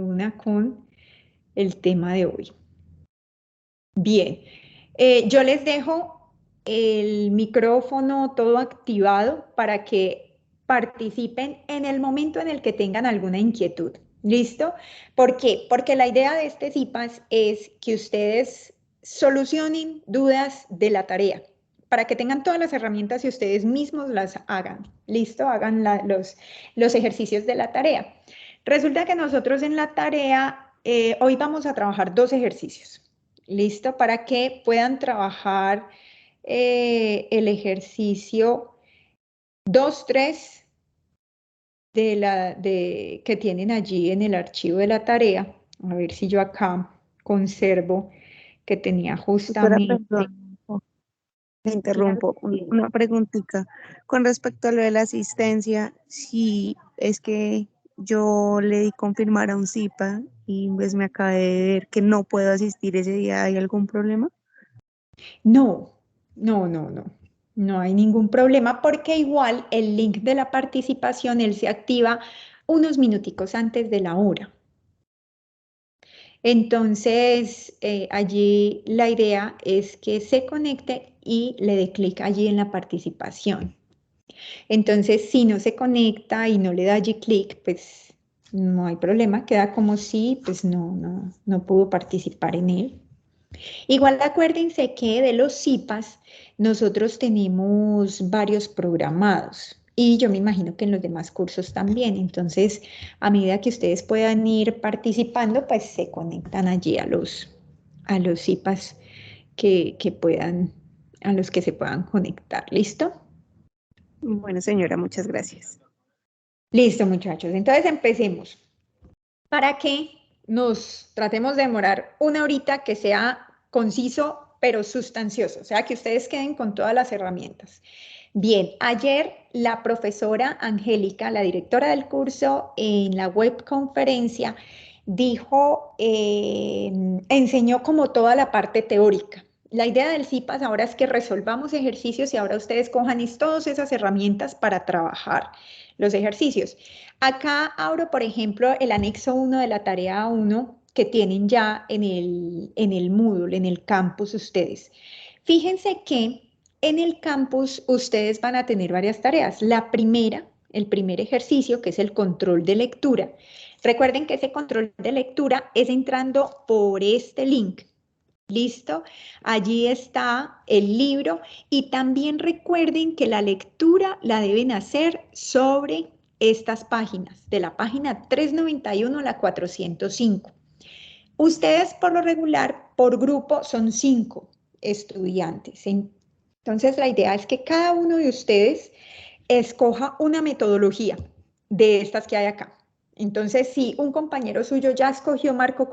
una con el tema de hoy. Bien, yo les dejo el micrófono todo activado para que participen en el momento en el que tengan alguna inquietud. ¿Listo? ¿Por qué? Porque la idea de este CIPAS es que ustedes solucionen dudas de la tarea, para que tengan todas las herramientas y ustedes mismos las hagan. ¿Listo? Hagan los ejercicios de la tarea. Resulta que nosotros en la tarea, hoy vamos a trabajar 2 ejercicios. ¿Listo? Para que puedan trabajar el ejercicio 2, 3 que tienen allí en el archivo de la tarea. A ver si yo acá conservo que tenía Doctora, justamente. perdón, le Claro interrumpo. que sí. Una preguntita con respecto a lo de la asistencia, si es que yo le di confirmar a un CIPA y pues me acabé de ver que no puedo asistir ese día, ¿hay algún problema? No, no, no, no. No hay ningún problema porque igual el link de la participación, él se activa unos minuticos antes de la hora. Entonces, allí la idea es que se conecte y le dé clic allí en la participación. Entonces, si no se conecta y no le da allí clic, pues no hay problema, queda como si pues no pudo participar en él. Igual acuérdense que de los CIPAS nosotros tenemos varios programados y yo me imagino que en los demás cursos también. Entonces, a medida que ustedes puedan ir participando, pues se conectan allí a los CIPAS que puedan, a los que se puedan conectar. ¿Listo? Bueno, señora, muchas gracias. Listo, muchachos. Entonces empecemos. Para que nos tratemos de demorar una horita que sea conciso pero sustancioso, o sea, que ustedes queden con todas las herramientas. Bien, ayer la profesora Angélica, la directora del curso, en la webconferencia, dijo, enseñó como toda la parte teórica. La idea del CIPAS ahora es que resolvamos ejercicios y ahora ustedes cojan todas esas herramientas para trabajar los ejercicios. Acá abro, por ejemplo, el anexo 1 de la tarea 1 que tienen ya en el Moodle, en el campus ustedes. Fíjense que en el campus ustedes van a tener varias tareas. La primera, el primer ejercicio, que es el control de lectura. Recuerden que ese control de lectura es entrando por este link. ¿Listo? Allí está el libro y también recuerden que la lectura la deben hacer sobre estas páginas, de la página 391 a la 405. Ustedes por lo regular, por grupo, son 5 estudiantes. Entonces la idea es que cada uno de ustedes escoja una metodología de estas que hay acá. Entonces, si un compañero suyo ya escogió mapa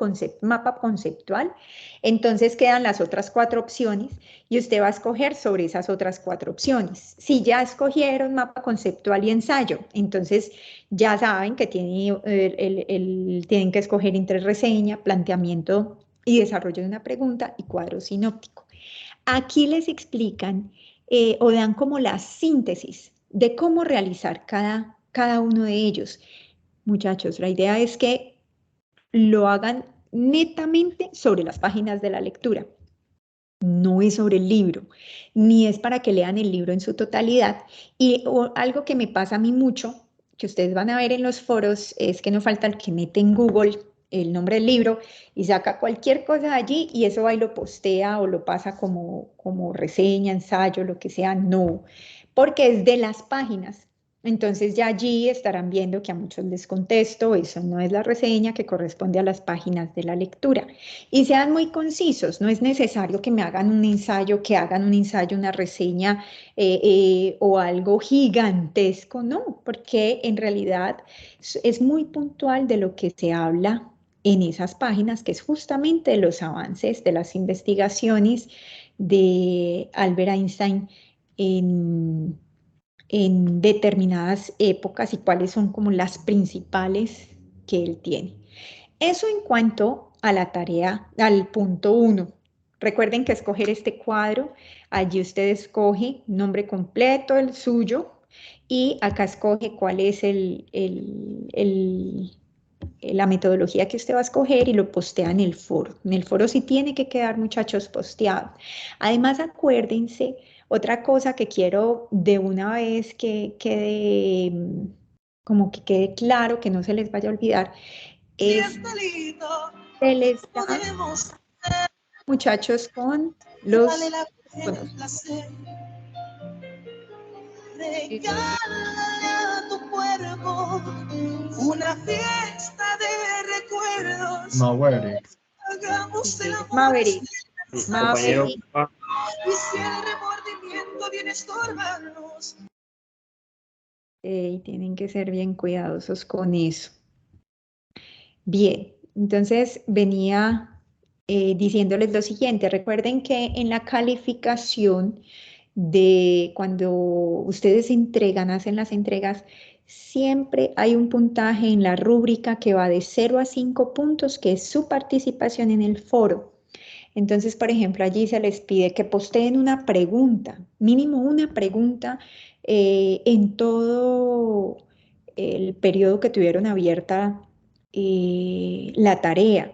conceptual, entonces quedan las otras 4 opciones y usted va a escoger sobre esas otras 4 opciones. Si ya escogieron mapa conceptual y ensayo, entonces ya saben que tienen que escoger entre reseña, planteamiento y desarrollo de una pregunta y cuadro sinóptico. Aquí les explican o dan como la síntesis de cómo realizar cada uno de ellos. Muchachos, la idea es que lo hagan netamente sobre las páginas de la lectura. No es sobre el libro, ni es para que lean el libro en su totalidad. Y algo que me pasa a mí mucho, que ustedes van a ver en los foros, es que no falta el que mete en Google el nombre del libro y saca cualquier cosa allí y eso va y lo postea o lo pasa como reseña, ensayo, lo que sea. No, porque es de las páginas. Entonces ya allí estarán viendo que a muchos les contesto, eso no es la reseña que corresponde a las páginas de la lectura. Y sean muy concisos, no es necesario que me hagan un ensayo, que hagan un ensayo, una reseña o algo gigantesco, no, porque en realidad es muy puntual de lo que se habla en esas páginas, que es justamente los avances de las investigaciones de Albert Einstein en, en determinadas épocas y cuáles son como las principales que él tiene. Eso en cuanto a la tarea, al punto 1. Recuerden que escoger este cuadro, allí usted escoge nombre completo, el suyo, y acá escoge cuál es la metodología que usted va a escoger y lo postea en el foro. En el foro sí tiene que quedar, muchachos, posteado. Además, acuérdense, otra cosa que quiero de una vez que quede, como que quede claro, que no se les vaya a olvidar, es se les da, muchachos, con los iconos. Regálale a tu cuerpo una fiesta de recuerdos. Maverick. Hagamos el amor Maverick. Compañero, Maverick. y si el remordimiento viene a estorbarnos. Tienen que ser bien cuidadosos con eso. Bien, entonces venía diciéndoles lo siguiente. Recuerden que en la calificación de cuando ustedes entregan, hacen las entregas, siempre hay un puntaje en la rúbrica que va de 0 a 5 puntos, que es su participación en el foro. Entonces, por ejemplo, allí se les pide que posteen una pregunta, mínimo una pregunta en todo el periodo que tuvieron abierta la tarea.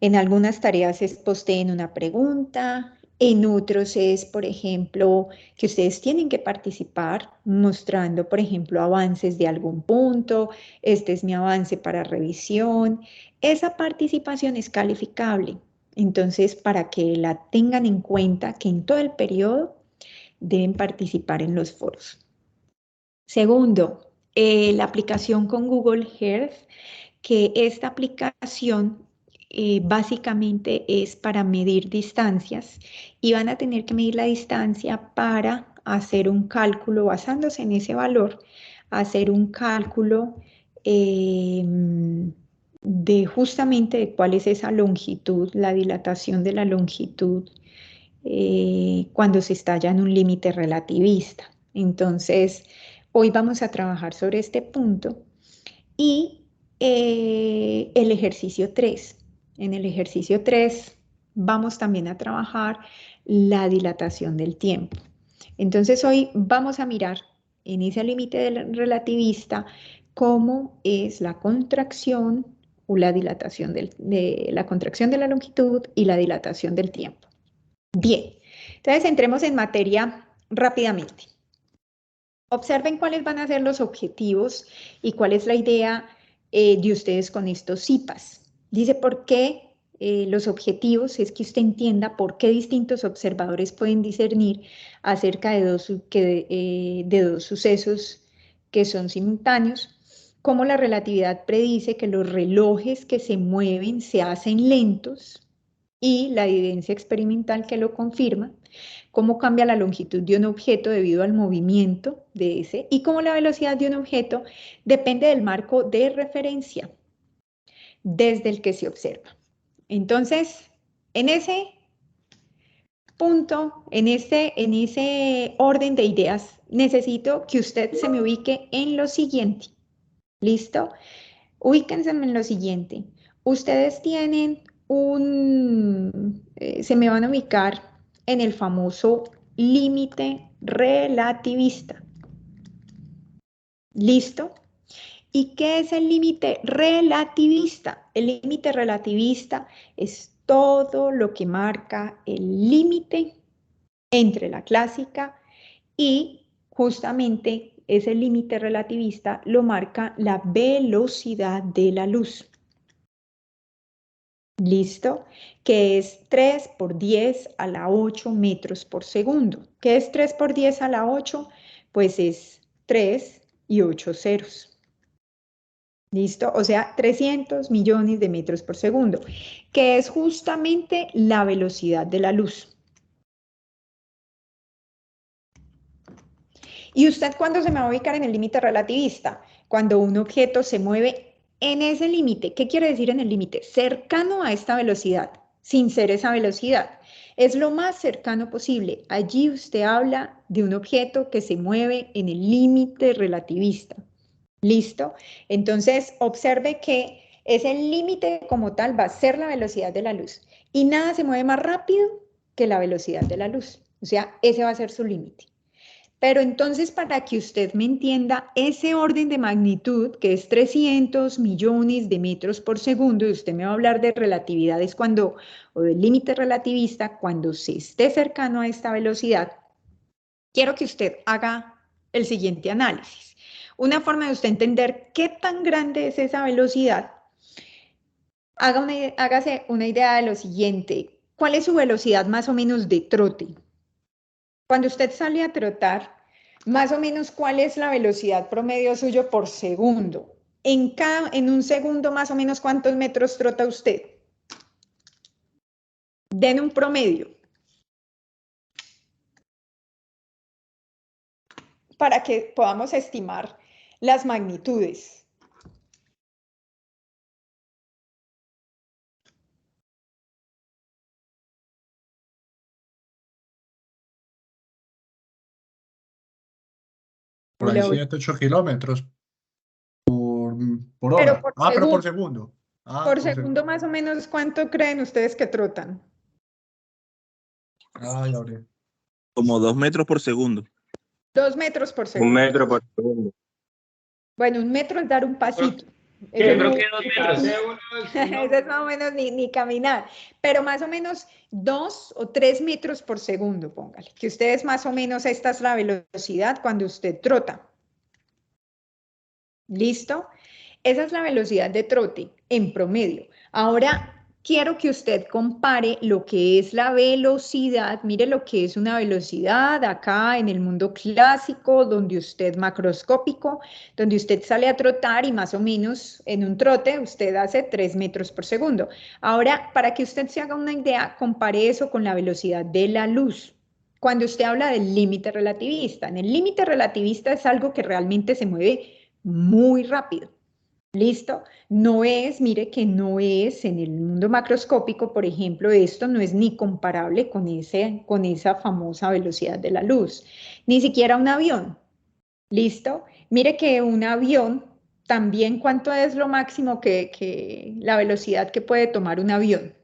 En algunas tareas es posteen una pregunta, en otros es, por ejemplo, que ustedes tienen que participar mostrando, por ejemplo, avances de algún punto. Este es mi avance para revisión. Esa participación es calificable. Entonces, para que la tengan en cuenta, que en todo el periodo deben participar en los foros. Segundo, la aplicación con Google Earth, que esta aplicación básicamente es para medir distancias y van a tener que medir la distancia para hacer un cálculo basándose en ese valor, hacer un cálculo de justamente de cuál es esa longitud, la dilatación de la longitud cuando se está ya en un límite relativista. Entonces, hoy vamos a trabajar sobre este punto y el ejercicio 3. En el ejercicio 3 vamos también a trabajar la dilatación del tiempo. Entonces hoy vamos a mirar en ese límite relativista cómo es la contracción o la dilatación de la contracción de la longitud y la dilatación del tiempo. Bien, entonces entremos en materia rápidamente. Observen cuáles van a ser los objetivos y cuál es la idea de ustedes con estos CIPAS. Dice por qué los objetivos es que usted entienda por qué distintos observadores pueden discernir acerca de dos sucesos que son simultáneos, cómo la relatividad predice que los relojes que se mueven se hacen lentos y la evidencia experimental que lo confirma, cómo cambia la longitud de un objeto debido al movimiento de ese y cómo la velocidad de un objeto depende del marco de referencia desde el que se observa. Entonces, en ese punto, en ese orden de ideas, necesito que usted se me ubique en lo siguiente. ¿Listo? Ubíquense en lo siguiente. Ustedes tienen se me van a ubicar en el famoso límite relativista. ¿Listo? ¿Y qué es el límite relativista? El límite relativista es todo lo que marca el límite entre la clásica y justamente ese límite relativista lo marca la velocidad de la luz. ¿Listo? Que es 3 por 10 a la 8 metros por segundo. ¿Qué es 3 por 10 a la 8? Pues es 3 y 8 ceros. ¿Listo? O sea, 300 millones de metros por segundo, que es justamente la velocidad de la luz. ¿Y usted cuándo se me va a ubicar en el límite relativista? Cuando un objeto se mueve en ese límite. ¿Qué quiere decir en el límite? Cercano a esta velocidad, sin ser esa velocidad. Es lo más cercano posible. Allí usted habla de un objeto que se mueve en el límite relativista. ¿Listo? Entonces, observe que ese límite como tal va a ser la velocidad de la luz. Y nada se mueve más rápido que la velocidad de la luz. O sea, ese va a ser su límite. Pero entonces, para que usted me entienda, ese orden de magnitud, que es 300 millones de metros por segundo, y usted me va a hablar de relatividades cuando, o del límite relativista, cuando se esté cercano a esta velocidad, quiero que usted haga el siguiente análisis. Una forma de usted entender qué tan grande es esa velocidad, hágase una idea de lo siguiente. ¿Cuál es su velocidad más o menos de trote? Cuando usted sale a trotar, más o menos, ¿cuál es la velocidad promedio suyo por segundo? En un segundo, más o menos, ¿cuántos metros trota usted? Den un promedio. Para que podamos estimar las magnitudes. Por ahí 7, 8 kilómetros por Pero hora. por Pero por segundo. segundo. Por segundo, más o menos, ¿cuánto creen ustedes que trotan? Ay, abre. Como 2 metros por segundo. 2 metros por segundo. 1 metro por segundo. Bueno, 1 metro es dar un pasito. ¿Qué? Eso Creo no- que 2 metros. Eso es más o menos ni caminar, pero más o menos 2 o 3 metros por segundo, póngale, que ustedes más o menos esta es la velocidad cuando usted trota. ¿Listo? Esa es la velocidad de trote en promedio. Ahora quiero que usted compare lo que es la velocidad, mire lo que es una velocidad acá en el mundo clásico, donde usted macroscópico, donde usted sale a trotar y más o menos en un trote usted hace 3 metros por segundo. Ahora, para que usted se haga una idea, compare eso con la velocidad de la luz. Cuando usted habla del límite relativista, en el límite relativista es algo que realmente se mueve muy rápido. ¿Listo? No es, mire que no es en el mundo macroscópico, por ejemplo, esto no es ni comparable con esa famosa velocidad de la luz, ni siquiera un avión. ¿Listo? Mire que un avión, también, ¿cuánto es lo máximo que la velocidad que puede tomar un avión?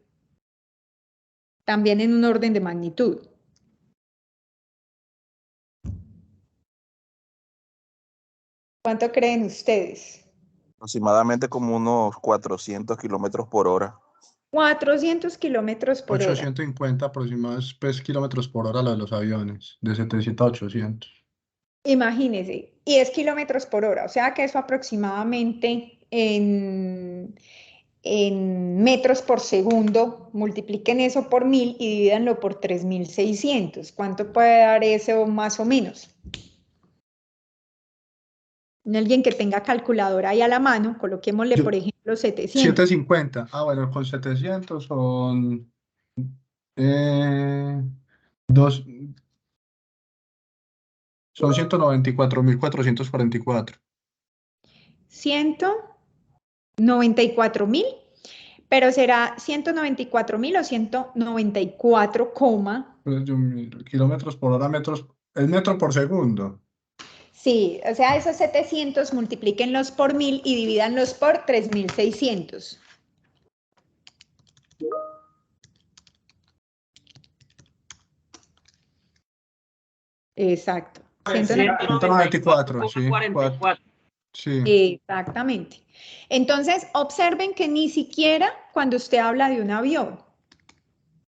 También en un orden de magnitud. ¿Cuánto creen ustedes? Aproximadamente como unos 400 kilómetros por hora. 400 kilómetros por hora. 850 aproximadamente pues, kilómetros por hora la de los aviones, de 700 a 800. Imagínese, y es kilómetros por hora, o sea que eso aproximadamente en metros por segundo, multipliquen eso por 1000 y divídanlo por 3600. ¿Cuánto puede dar eso más o menos? Alguien que tenga calculadora ahí a la mano, coloquémosle, por ejemplo, 700. 750. Bueno, con 700 son dos, son 194.444. 194.000, pero será 194.000 o 194, Kilómetros por hora, metros, es metro por segundo. sí, o sea, esos 700 multiplíquenlos por 1000 y divídanlos por 3600. Exacto. 194, sí. 44. Sí. Exactamente. Entonces, observen que ni siquiera cuando usted habla de un avión,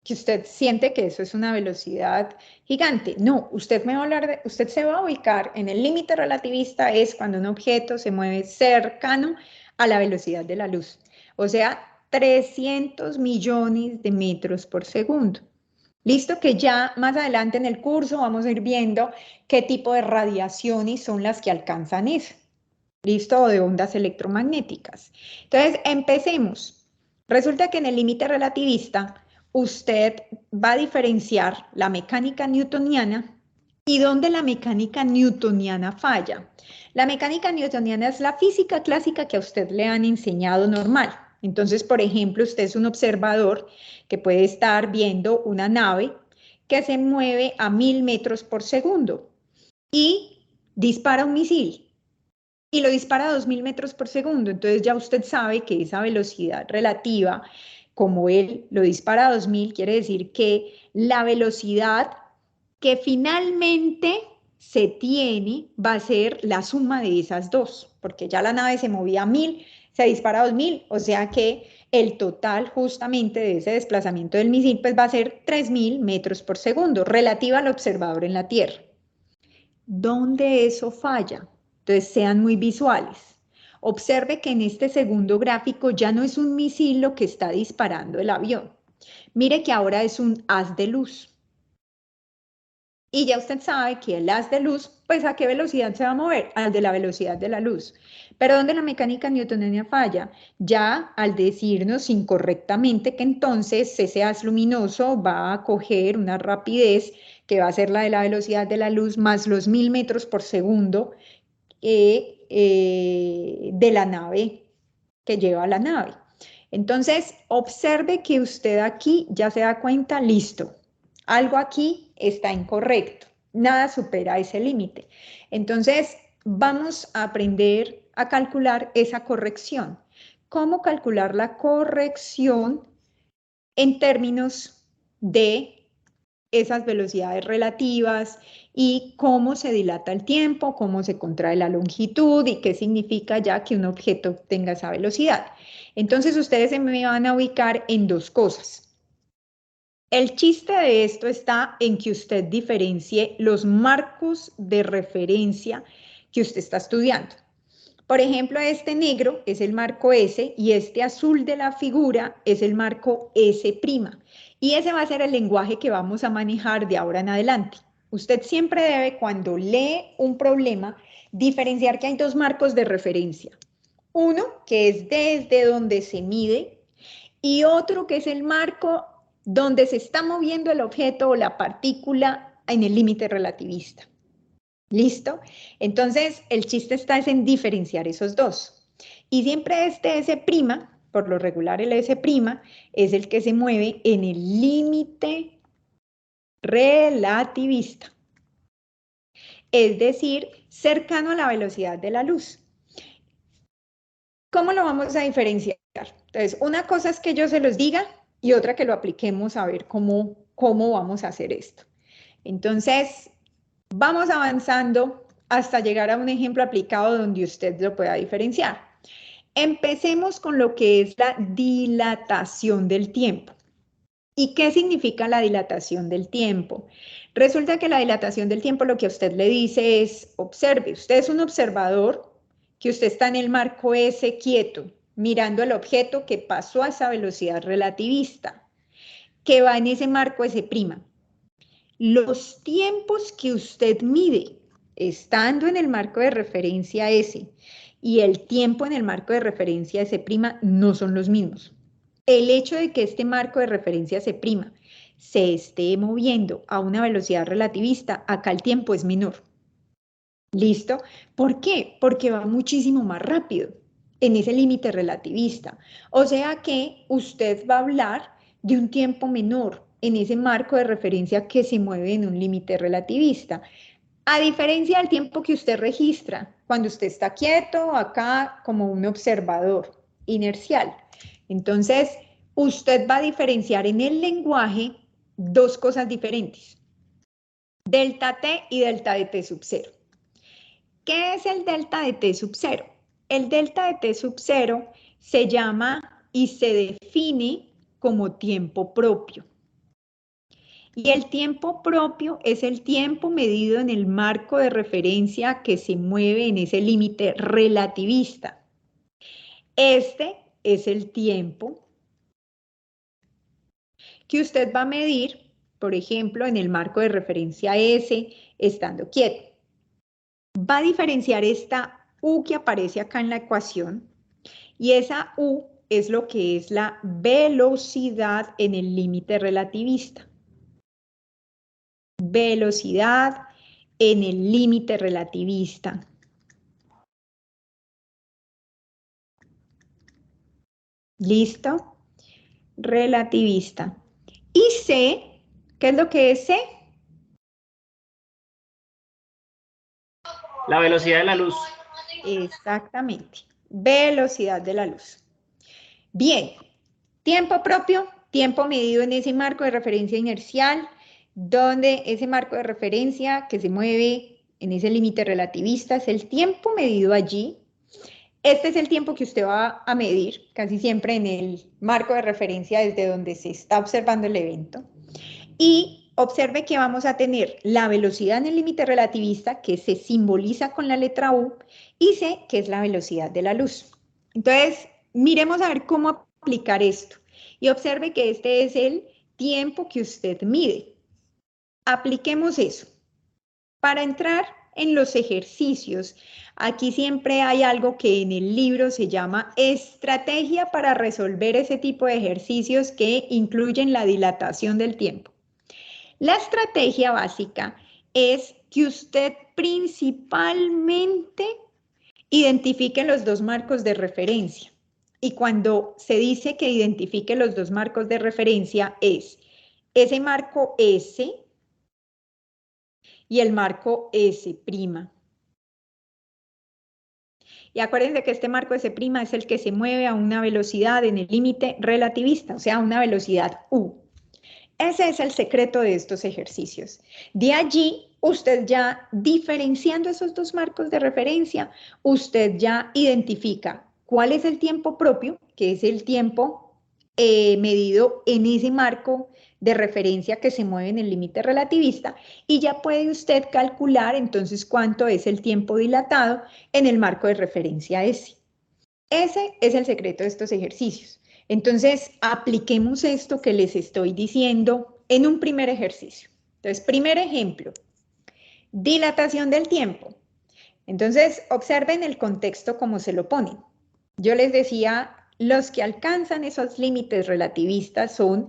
que usted siente que eso es una velocidad gigante. No, usted me va a hablar de, usted se va a ubicar en el límite relativista, es cuando un objeto se mueve cercano a la velocidad de la luz. O sea, 300 millones de metros por segundo. Listo, que ya más adelante en el curso vamos a ir viendo qué tipo de radiaciones son las que alcanzan eso. ¿Listo? O de ondas electromagnéticas. Entonces, empecemos. Resulta que en el límite relativista, usted va a diferenciar la mecánica newtoniana y dónde la mecánica newtoniana falla. La mecánica newtoniana es la física clásica que a usted le han enseñado normal. Entonces, por ejemplo, usted es un observador que puede estar viendo una nave que se mueve a 1000 metros por segundo y dispara un misil y lo dispara a 2000 metros por segundo. Entonces ya usted sabe que esa velocidad relativa, como él lo dispara a 2000, quiere decir que la velocidad que finalmente va a ser la suma de esas dos, porque ya la nave se movía a 1000, se dispara a 2000, o sea que el total justamente de ese desplazamiento del misil pues va a ser 3000 metros por segundo, relativa al observador en la Tierra. ¿Dónde eso falla? Entonces sean muy visuales. Observe que en este segundo gráfico ya no es un misil lo que está disparando el avión. Mire que ahora es un haz de luz. Y ya usted sabe que el haz de luz, pues ¿a qué velocidad se va a mover? Al de la velocidad de la luz. Pero ¿dónde la mecánica newtoniana falla? Ya al decirnos incorrectamente que entonces ese haz luminoso va a coger una rapidez que va a ser la de la velocidad de la luz más los 1000 metros por segundo de la nave que lleva la nave. Entonces, observe que usted aquí ya se da cuenta, listo, algo aquí está incorrecto, nada supera ese límite. Entonces, vamos a aprender a calcular esa corrección. ¿Cómo calcular la corrección en términos de esas velocidades relativas y cómo se dilata el tiempo, cómo se contrae la longitud y qué significa ya que un objeto tenga esa velocidad? Entonces ustedes se me van a ubicar en dos cosas. El chiste de esto está en que usted diferencie los marcos de referencia que usted está estudiando. Por ejemplo, este negro es el marco S y este azul de la figura es el marco S'. Y ese va a ser el lenguaje que vamos a manejar de ahora en adelante. Usted siempre debe, cuando lee un problema, diferenciar que hay dos marcos de referencia. Uno, que es desde donde se mide, y otro que es el marco donde se está moviendo el objeto o la partícula en el límite relativista. ¿Listo? Entonces, el chiste está es en diferenciar esos dos. Y siempre este S', por lo regular el S', es el que se mueve en el límite relativista. Es decir, cercano a la velocidad de la luz. ¿Cómo lo vamos a diferenciar? Entonces, una cosa es que yo se los diga y otra que lo apliquemos a ver cómo vamos a hacer esto. Entonces, vamos avanzando hasta llegar a un ejemplo aplicado donde usted lo pueda diferenciar. Empecemos con lo que es la dilatación del tiempo. ¿Y qué significa la dilatación del tiempo? Resulta que la dilatación del tiempo lo que a usted le dice es, observe, usted es un observador, que usted está en el marco S quieto, mirando el objeto que pasó a esa velocidad relativista, que va en ese marco S'. Los tiempos que usted mide estando en el marco de referencia S y el tiempo en el marco de referencia S' no son los mismos. El hecho de que este marco de referencia S' se esté moviendo a una velocidad relativista, acá el tiempo es menor. ¿Listo? ¿Por qué? Porque va muchísimo más rápido en ese límite relativista. O sea que usted va a hablar de un tiempo menor en ese marco de referencia que se mueve en un límite relativista. A diferencia del tiempo que usted registra cuando usted está quieto acá como un observador inercial. Entonces, usted va a diferenciar en el lenguaje dos cosas diferentes. Delta T y delta de T sub 0. ¿Qué es el delta de T sub 0? El delta de T sub 0 se llama y se define como tiempo propio. Y el tiempo propio es el tiempo medido en el marco de referencia que se mueve en ese límite relativista. Este es el tiempo que usted va a medir, por ejemplo, en el marco de referencia S, estando quieto. Va a diferenciar esta U que aparece acá en la ecuación, y esa U es lo que es la velocidad en el límite relativista. Velocidad en el límite relativista. ¿Listo? Relativista. Y C, ¿qué es lo que es C? La velocidad de la luz. Exactamente. Velocidad de la luz. Bien. Tiempo propio, tiempo medido en ese marco de referencia inercial, donde ese marco de referencia que se mueve en ese límite relativista, es el tiempo medido allí. Este es el tiempo que usted va a medir, casi siempre en el marco de referencia desde donde se está observando el evento. Y observe que vamos a tener la velocidad en el límite relativista, que se simboliza con la letra U, y C, que es la velocidad de la luz. Entonces, miremos a ver cómo aplicar esto. Y observe que este es el tiempo que usted mide. Apliquemos eso. Para entrar en los ejercicios, aquí siempre hay algo que en el libro se llama estrategia para resolver ese tipo de ejercicios que incluyen la dilatación del tiempo. La estrategia básica es que usted principalmente identifique los dos marcos de referencia. Y cuando se dice que identifique los dos marcos de referencia es ese marco S y el marco S'. Y acuérdense que este marco S' es el que se mueve a una velocidad en el límite relativista, o sea, a una velocidad U. Ese es el secreto de estos ejercicios. De allí, usted ya diferenciando esos dos marcos de referencia, usted ya identifica cuál es el tiempo propio, que es el tiempo medido en ese marco de referencia que se mueve en el límite relativista, y ya puede usted calcular entonces cuánto es el tiempo dilatado en el marco de referencia S. Ese es el secreto de estos ejercicios. Entonces, apliquemos esto que les estoy diciendo en un primer ejercicio. Entonces, primer ejemplo, dilatación del tiempo. Entonces, observen el contexto como se lo ponen. Yo les decía, los que alcanzan esos límites relativistas son,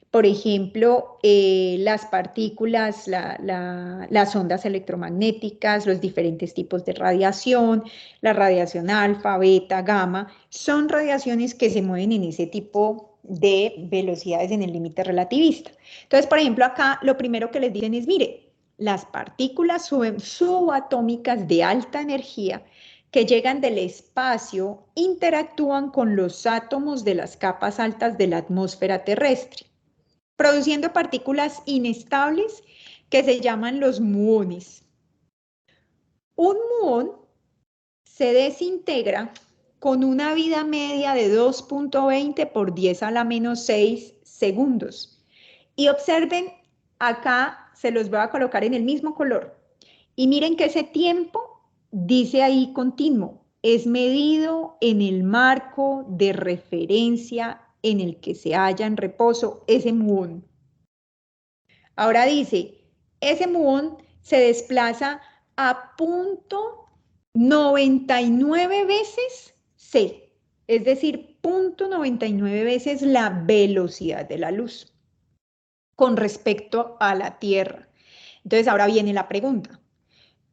por ejemplo, las partículas, las ondas electromagnéticas, los diferentes tipos de radiación, la radiación alfa, beta, gamma, son radiaciones que se mueven en ese tipo de velocidades en el límite relativista. Entonces, por ejemplo, acá lo primero que les dicen es, mire, las partículas subatómicas de alta energía que llegan del espacio interactúan con los átomos de las capas altas de la atmósfera terrestre, produciendo partículas inestables que se llaman los muones. Un muón se desintegra con una vida media de 2.20 por 10 a la menos 6 segundos. Y observen, acá se los voy a colocar en el mismo color. Y miren que ese tiempo dice ahí continuo, es medido en el marco de referencia en el que se halla en reposo ese muón. Ahora dice, ese muón se desplaza a 0.99 veces c, es decir, 0.99 veces la velocidad de la luz con respecto a la Tierra. Entonces ahora viene la pregunta.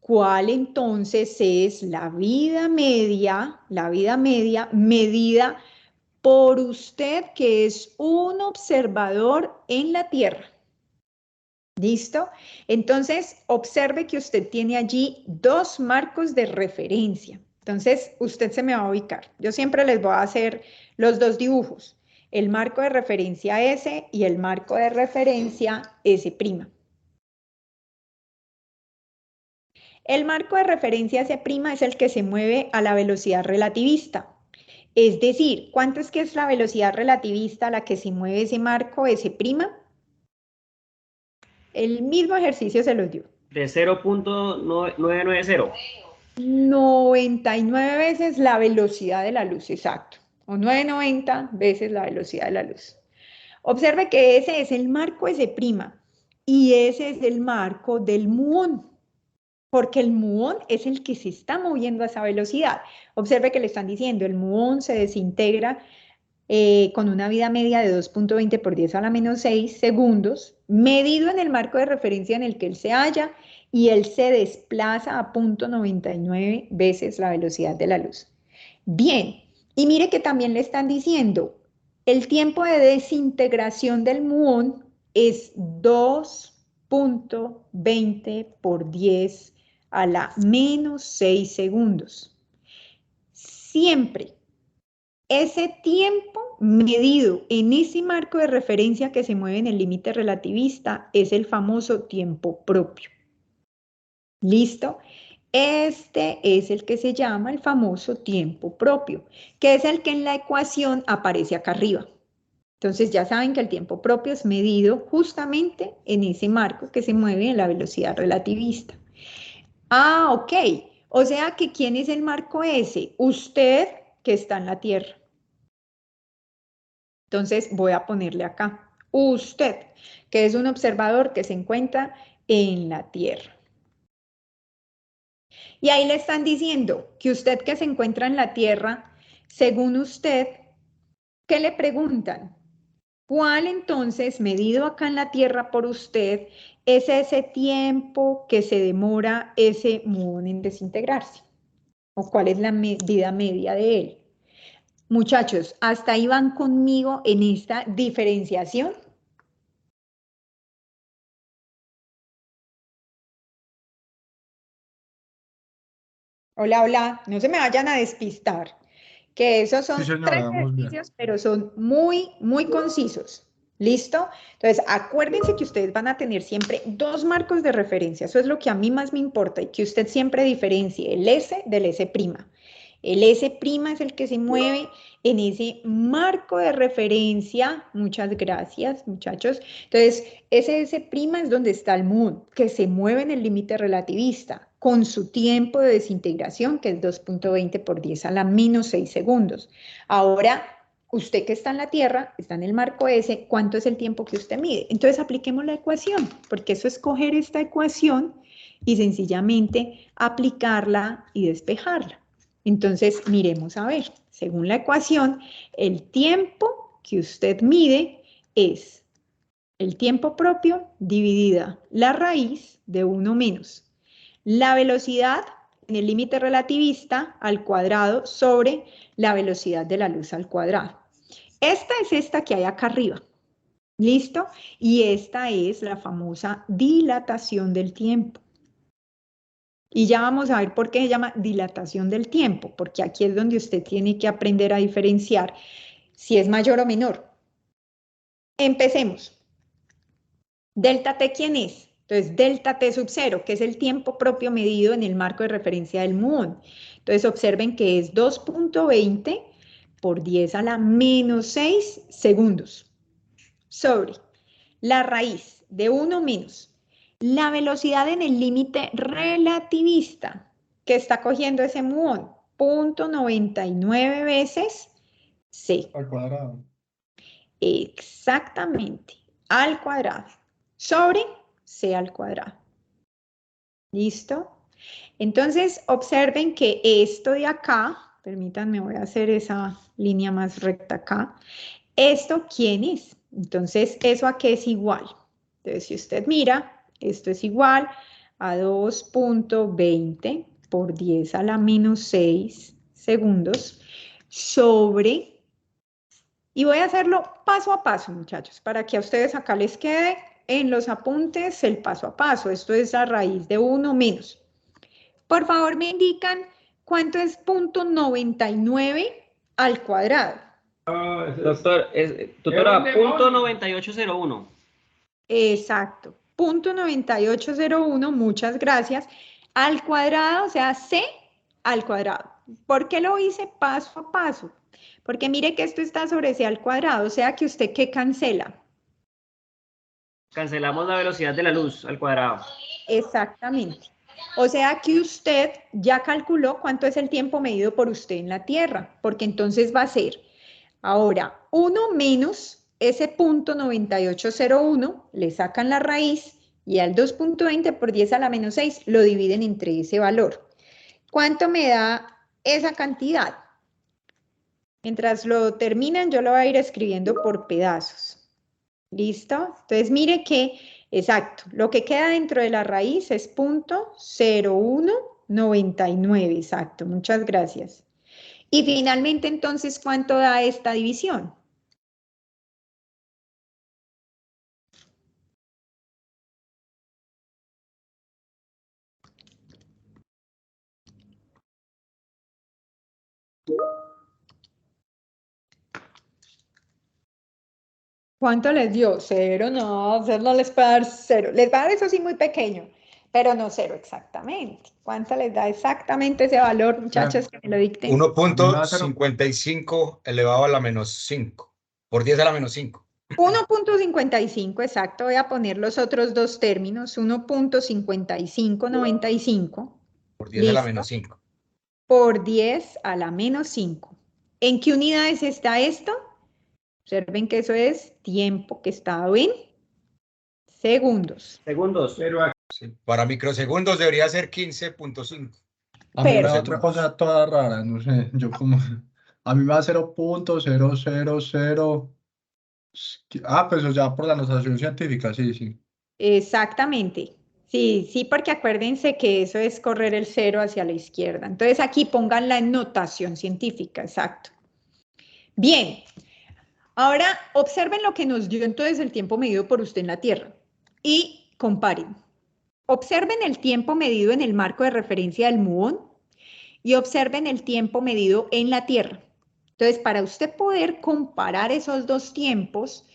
¿Cuál entonces es la vida media medida por usted que es un observador en la Tierra? ¿Listo? Entonces, observe que usted tiene allí dos marcos de referencia. Entonces, usted se me va a ubicar. Yo siempre les voy a hacer los dos dibujos. El marco de referencia S y el marco de referencia S'. El marco de referencia S' es el que se mueve a la velocidad relativista. Es decir, ¿cuánto es que es la velocidad relativista a la que se mueve ese marco S'? El mismo ejercicio se los dio. De 0.990. 99 veces la velocidad de la luz, exacto. O 990 veces la velocidad de la luz. Observe que ese es el marco S' y ese es el marco del muón, porque el muón es el que se está moviendo a esa velocidad. Observe que le están diciendo, el muón se desintegra con una vida media de 2.20 por 10 a la menos 6 segundos, medido en el marco de referencia en el que él se halla, y él se desplaza a 0.99 veces la velocidad de la luz. Bien, y mire que también le están diciendo, el tiempo de desintegración del muón es 2.20 por 10 a la menos 6 segundos. Siempre ese tiempo medido en ese marco de referencia que se mueve en el límite relativista es el famoso tiempo propio. ¿Listo? Este es el que se llama el famoso tiempo propio, que es el que en la ecuación aparece acá arriba. Entonces ya saben que el tiempo propio es medido justamente en ese marco que se mueve en la velocidad relativista. Ah, ok. O sea que ¿quién es el marco S? Usted que está en la Tierra. Entonces voy a ponerle acá, usted, que es un observador que se encuentra en la Tierra. Y ahí le están diciendo que usted que se encuentra en la Tierra, según usted, ¿qué le preguntan? ¿Cuál entonces, medido acá en la Tierra por usted, es ese tiempo que se demora ese muón en desintegrarse? ¿O cuál es la vida media de él? Muchachos, ¿hasta ahí van conmigo en esta diferenciación? Hola, hola, no se me vayan a despistar, que esos Sí, son señora, 3 vamos bien. ejercicios, pero son muy, muy concisos. ¿Listo? Entonces, acuérdense que ustedes van a tener siempre 2 marcos de referencia. Eso es lo que a mí más me importa y que usted siempre diferencie el S del S'. El S' es el que se mueve en ese marco de referencia. Muchas gracias, muchachos. Entonces, ese S' es donde está el muón, que se mueve en el límite relativista, con su tiempo de desintegración, que es 2.20 por 10 a la menos 6 segundos. Ahora, usted que está en la Tierra, está en el marco S, ¿cuánto es el tiempo que usted mide? Entonces, apliquemos la ecuación, porque eso es coger esta ecuación y sencillamente aplicarla y despejarla. Entonces, miremos a ver, según la ecuación, el tiempo que usted mide es el tiempo propio dividida la raíz de 1 menos la velocidad en el límite relativista al cuadrado sobre la velocidad de la luz al cuadrado. Esta es esta que hay acá arriba. ¿Listo? Y esta es la famosa dilatación del tiempo. Y ya vamos a ver por qué se llama dilatación del tiempo, porque aquí es donde usted tiene que aprender a diferenciar si es mayor o menor. Empecemos. ¿Delta T quién es? Entonces, delta T sub 0, que es el tiempo propio medido en el marco de referencia del muón. Entonces, observen que es 2.20 por 10 a la menos 6 segundos sobre la raíz de 1 menos la velocidad en el límite relativista que está cogiendo ese muón, 0.99 veces C. Al cuadrado. Exactamente, al cuadrado, sobre C al cuadrado. ¿Listo? Entonces, observen que esto de acá, permítanme, voy a hacer esa línea más recta acá. ¿Esto quién es? Entonces, ¿eso a qué es igual? Entonces, si usted mira, esto es igual a 2.20 por 10 a la menos 6 segundos sobre... Y voy a hacerlo paso a paso, muchachos, para que a ustedes acá les quede en los apuntes el paso a paso. Esto es la raíz de 1 menos. Por favor, me indican cuánto es 0.99 al cuadrado. Doctor, tutora, punto 9801. Exacto. 0.9801, muchas gracias. Al cuadrado, o sea, C al cuadrado. ¿Por qué lo hice paso a paso? Porque mire que esto está sobre C al cuadrado, o sea que usted ¿qué cancela? Cancelamos la velocidad de la luz al cuadrado. Exactamente. O sea que usted ya calculó cuánto es el tiempo medido por usted en la Tierra, porque entonces va a ser ahora 1 menos ese punto 9801, le sacan la raíz y al 2.20 por 10 a la menos 6 lo dividen entre ese valor. ¿Cuánto me da esa cantidad? Mientras lo terminan, yo lo voy a ir escribiendo por pedazos. ¿Listo? Entonces, mire que, exacto, lo que queda dentro de la raíz es 0.0199, exacto, muchas gracias. Y finalmente, entonces, ¿cuánto da esta división? ¿Cuánto les dio? Cero, no, a ustedes no les puede dar cero. Les va a dar eso sí muy pequeño. pero no 0 exactamente. ¿Cuánto les da exactamente ese valor, muchachos, que me lo dicten? 1.55 elevado a la menos 5, por 10 a la menos 5. 1.55, exacto. Voy a poner los otros dos términos. 1.5595. Por 10 a la menos 5. Por 10 a la menos 5. ¿En qué unidades está esto? Observen que eso es tiempo que está dado en segundos. Segundos. Sí, para microsegundos debería ser 15.5. A mí me da Pero- otra cosa toda rara, no sé, yo como... A mí me da 0.000... Ah, pues ya por la notación científica, sí, sí. Exactamente. Sí, sí, porque acuérdense que eso es correr el 0 hacia la izquierda. Entonces aquí pongan la notación científica, exacto. Bien, ahora observen lo que nos dio entonces el tiempo medido por usted en la Tierra y comparen. Observen el tiempo medido en el marco de referencia del muón y observen el tiempo medido en la Tierra. Entonces, para usted poder comparar esos dos tiempos,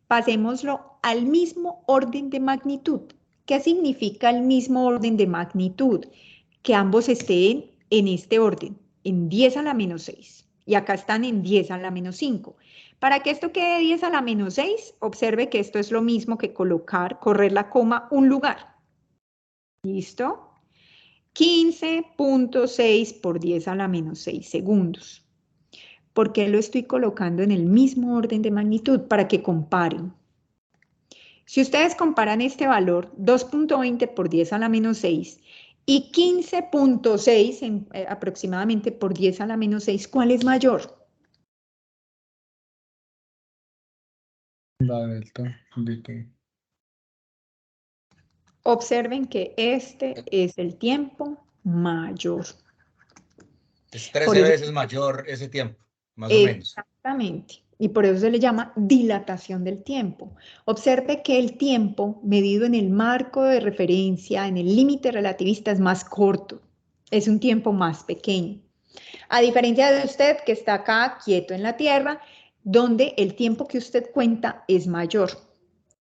pasémoslo al mismo orden de magnitud. ¿Qué significa el mismo orden de magnitud? Que ambos estén en este orden, en 10 a la menos 6. Y acá están en 10 a la menos 5. Para que esto quede 10 a la menos 6, observe que esto es lo mismo que correr la coma un lugar. ¿Listo? 15.6 por 10 a la menos 6 segundos. ¿Por qué lo estoy colocando en el mismo orden de magnitud? Para que comparen. Si ustedes comparan este valor, 2.20 por 10 a la menos 6 y 15.6 aproximadamente por 10 a la menos 6, ¿cuál es mayor? La delta. Listo. Observen que este es el tiempo mayor. Es Por 13 eso- veces mayor ese tiempo, más o menos. Exactamente. Y por eso se le llama dilatación del tiempo. Observe que el tiempo medido en el marco de referencia, en el límite relativista, es más corto. Es un tiempo más pequeño. A diferencia de usted que está acá quieto en la Tierra, donde el tiempo que usted cuenta es mayor.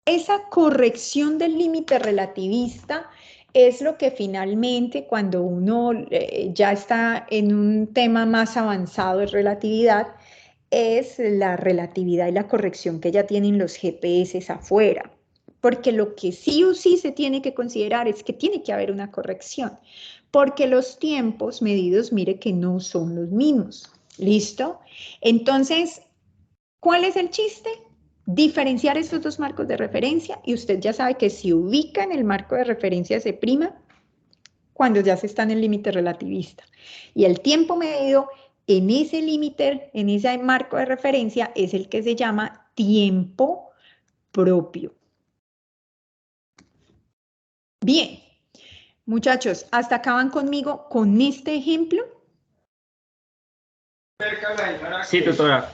Esa corrección del límite relativista es lo que finalmente cuando uno ya está en un tema más avanzado de relatividad, es la relatividad y la corrección que ya tienen los GPS afuera. Porque lo que sí o sí se tiene que considerar es que tiene que haber una corrección. Porque los tiempos medidos, mire que no son los mismos. ¿Listo? Entonces, ¿cuál es el chiste? Diferenciar estos dos marcos de referencia y usted ya sabe que si ubica en el marco de referencia se prima cuando ya se está en el límite relativista. Y el tiempo medido en ese límite, en ese marco de referencia, es el que se llama tiempo propio. Bien, muchachos, ¿hasta acá van conmigo con este ejemplo? Sí, tutora.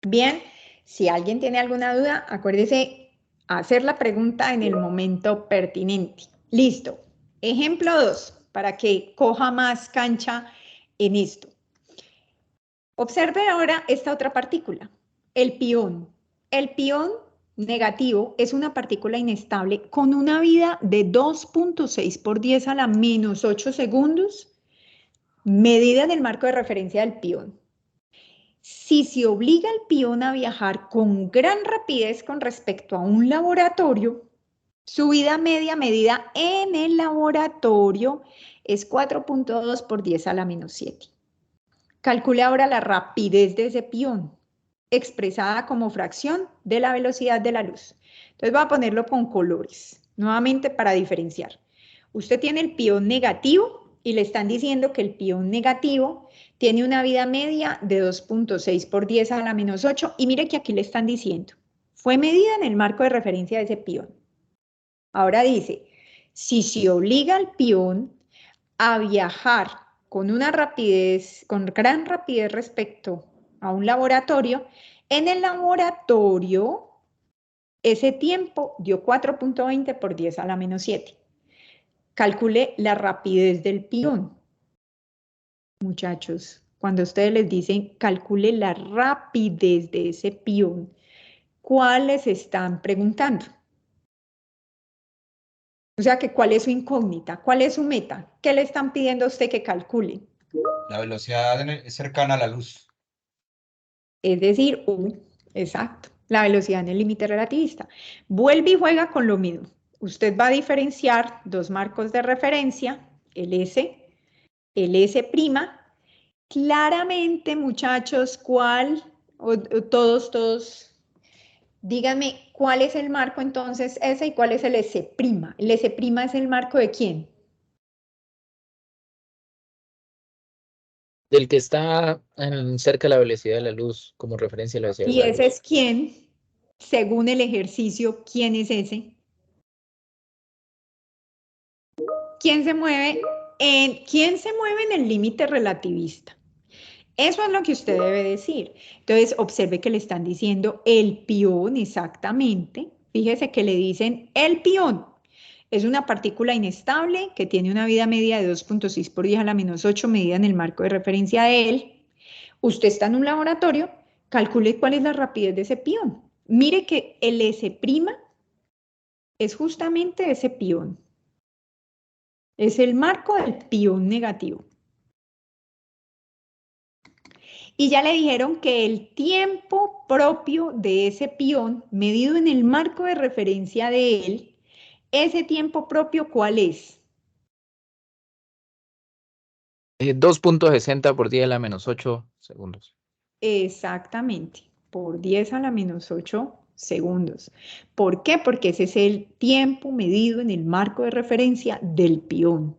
Bien, si alguien tiene alguna duda, acuérdese hacer la pregunta en el momento pertinente. Listo. Ejemplo 2, para que coja más cancha en esto. Observe ahora esta otra partícula, el pión. El pión negativo es una partícula inestable con una vida de 2.6 por 10 a la menos 8 segundos, medida en el marco de referencia del pión. Si se obliga al pión a viajar con gran rapidez con respecto a un laboratorio, su vida media medida en el laboratorio es 4.2 por 10 a la menos 7. Calcule ahora la rapidez de ese pión, expresada como fracción de la velocidad de la luz. Entonces voy a ponerlo con colores, nuevamente para diferenciar. Usted tiene el pión negativo y le están diciendo que el pión negativo tiene una vida media de 2.6 por 10 a la menos 8 y mire que aquí le están diciendo, fue medida en el marco de referencia de ese pión. Ahora dice, si se obliga al pión a viajar con una rapidez, con gran rapidez respecto a un laboratorio, en el laboratorio ese tiempo dio 4.20 por 10 a la menos 7. Calcule la rapidez del pión. Muchachos, cuando ustedes les dicen calcule la rapidez de ese pión, ¿cuál les están preguntando? O sea que, ¿cuál es su incógnita? ¿Cuál es su meta? ¿Qué le están pidiendo a usted que calcule? La velocidad es cercana a la luz. Es decir, U, exacto, la velocidad en el límite relativista. Vuelve y juega con lo mismo. Usted va a diferenciar dos marcos de referencia, el S'. Claramente, muchachos, ¿cuál? O todos, díganme, ¿cuál es el marco entonces S y cuál es el S'? El S' es el marco ¿de quién? Del que está cerca de la velocidad de la luz, como referencia a la velocidad de Y la ese luz. es quién, según el ejercicio, ¿quién es ese? ¿Quién se mueve en el límite relativista? Eso es lo que usted debe decir. Entonces, observe que le están diciendo el pión exactamente. Fíjese que le dicen el pión. Es una partícula inestable que tiene una vida media de 2.6 por 10 a la menos 8 medida en el marco de referencia de él. Usted está en un laboratorio, calcule cuál es la rapidez de ese pión. Mire que el S' es justamente ese pión. Es el marco del pión negativo. Y ya le dijeron que el tiempo propio de ese pión, medido en el marco de referencia de él, ese tiempo propio, ¿cuál es? 2.60 por 10 a la menos 8 segundos. Exactamente, por 10 a la menos 8 segundos. ¿Por qué? Porque ese es el tiempo medido en el marco de referencia del pión.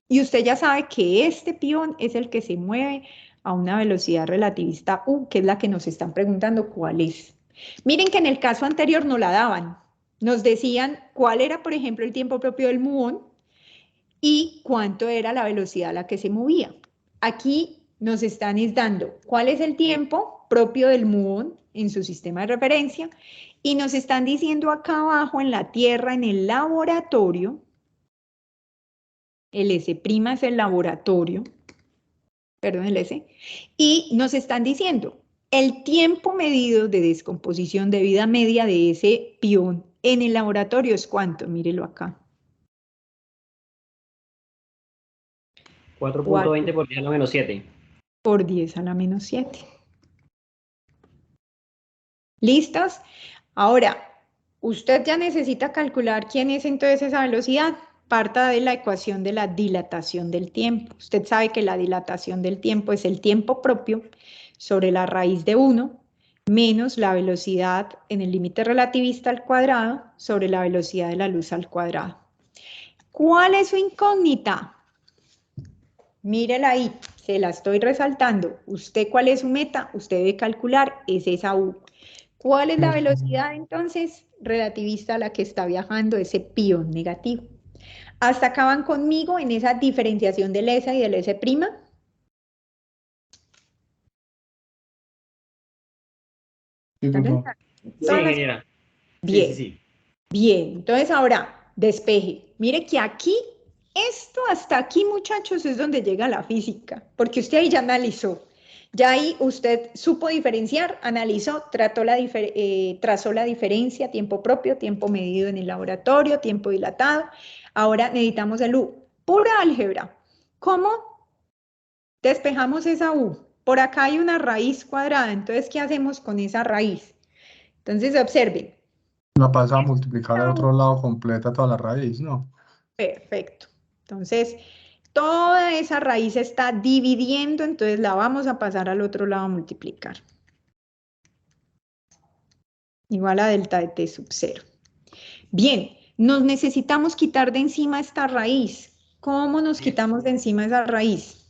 Y usted ya sabe que este pión es el que se mueve a una velocidad relativista U, que es la que nos están preguntando cuál es. Miren que en el caso anterior no la daban. Nos decían cuál era, por ejemplo, el tiempo propio del muón y cuánto era la velocidad a la que se movía. Aquí nos están dando cuál es el tiempo propio del muón en su sistema de referencia y nos están diciendo acá abajo en la Tierra, en el laboratorio, el S' es el laboratorio, perdón, el S, y nos están diciendo el tiempo medido de descomposición de vida media de ese pión en el laboratorio es ¿cuánto? Mírelo acá. 4.20 por 10 a la menos 7. Por 10 a la menos 7. ¿Listos? Ahora, usted ya necesita calcular quién es entonces esa velocidad. Parta de la ecuación de la dilatación del tiempo. Usted sabe que la dilatación del tiempo es el tiempo propio sobre la raíz de 1 menos la velocidad en el límite relativista al cuadrado sobre la velocidad de la luz al cuadrado. ¿Cuál es su incógnita? Mírela ahí, se la estoy resaltando. ¿Usted cuál es su meta? Usted debe calcular, es esa U. ¿Cuál es la velocidad entonces relativista a la que está viajando ese pión negativo? ¿Hasta acá van conmigo en esa diferenciación del S y del S'? Sí, papá. Sí, ingeniera. Bien, Sí. bien. Entonces ahora, despeje. Mire que aquí, esto hasta aquí, muchachos, es donde llega la física, porque usted ahí ya analizó. Ya ahí usted supo diferenciar, analizó, trazó la diferencia, tiempo propio, tiempo medido en el laboratorio, tiempo dilatado. Ahora necesitamos el U. Pura álgebra. ¿Cómo despejamos esa U? Por acá hay una raíz cuadrada, entonces, ¿qué hacemos con esa raíz? Entonces, observen. La pasa a multiplicar al otro lado, completa toda la raíz, ¿no? Perfecto. Entonces, toda esa raíz está dividiendo, entonces la vamos a pasar al otro lado a multiplicar. Igual a delta de t sub 0. Bien, nos necesitamos quitar de encima esta raíz. ¿Cómo nos quitamos de encima esa raíz?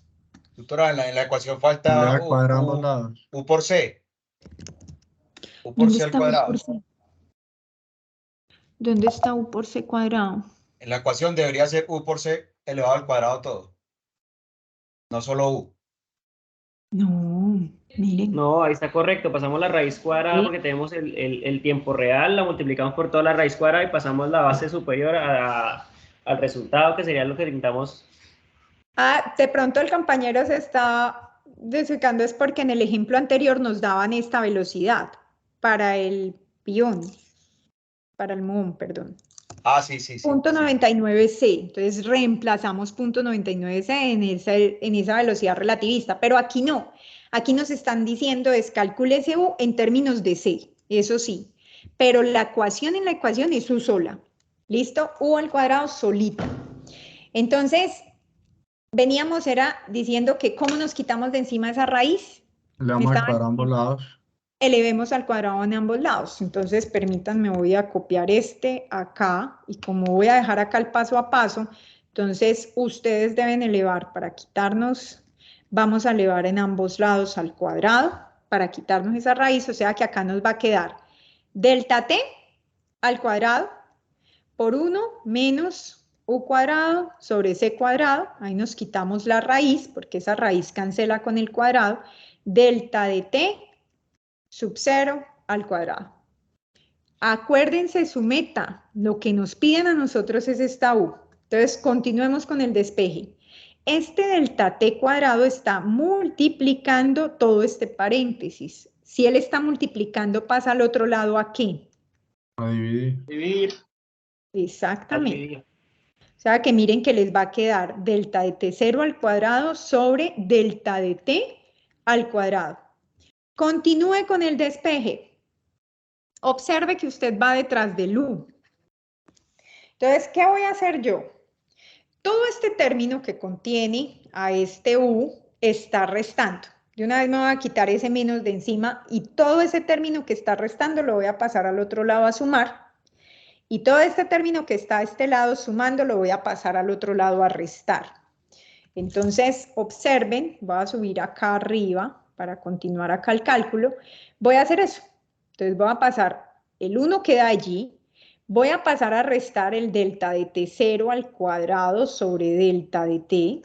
Doctora, en la ecuación Le falta da cuadrar ambos lados. U por C. U por ¿Dónde C al está U cuadrado. por C? ¿Dónde está U por C cuadrado? En la ecuación debería ser U por C elevado al cuadrado todo. No solo U. No, miren. No, ahí está correcto. Pasamos la raíz cuadrada porque tenemos el tiempo real, la multiplicamos por toda la raíz cuadrada y pasamos la base superior al resultado, que sería lo que necesitamos. Ah, de pronto el compañero se está desubicando, es porque en el ejemplo anterior nos daban esta velocidad para el pión, para el muón, perdón. Ah, sí, sí, sí. Punto 99C. Entonces reemplazamos punto 99C en esa velocidad relativista, pero aquí no. Aquí nos están diciendo es calcúlese U en términos de C, eso sí. Pero la ecuación en la ecuación es U sola. ¿Listo? U al cuadrado solita. Entonces, veníamos era diciendo que cómo nos quitamos de encima esa raíz. Le damos al cuadrado a ambos lados. Elevemos al cuadrado en ambos lados. Entonces, permítanme, voy a copiar este acá, y como voy a dejar acá el paso a paso, entonces ustedes deben elevar para quitarnos, vamos a elevar en ambos lados al cuadrado para quitarnos esa raíz, o sea que acá nos va a quedar delta t al cuadrado por 1 menos u cuadrado sobre c cuadrado, ahí nos quitamos la raíz, porque esa raíz cancela con el cuadrado, delta de t sub 0 al cuadrado. Acuérdense su meta, lo que nos piden a nosotros es esta u. Entonces, continuemos con el despeje. Este delta t cuadrado está multiplicando todo este paréntesis. Si él está multiplicando, pasa al otro lado, ¿a qué? A dividir. Dividir. Exactamente. Dividir. O sea que miren que les va a quedar delta de t0 al cuadrado sobre delta de t al cuadrado. Continúe con el despeje. Observe que usted va detrás del u. Entonces, ¿qué voy a hacer yo? Todo este término que contiene a este u está restando. De una vez me voy a quitar ese menos de encima y todo ese término que está restando lo voy a pasar al otro lado a sumar. Y todo este término que está a este lado sumando lo voy a pasar al otro lado a restar. Entonces, observen, voy a subir acá arriba para continuar acá el cálculo. Voy a hacer eso. Entonces voy a pasar, el 1 queda allí, voy a pasar a restar el delta de t0 al cuadrado sobre delta de t.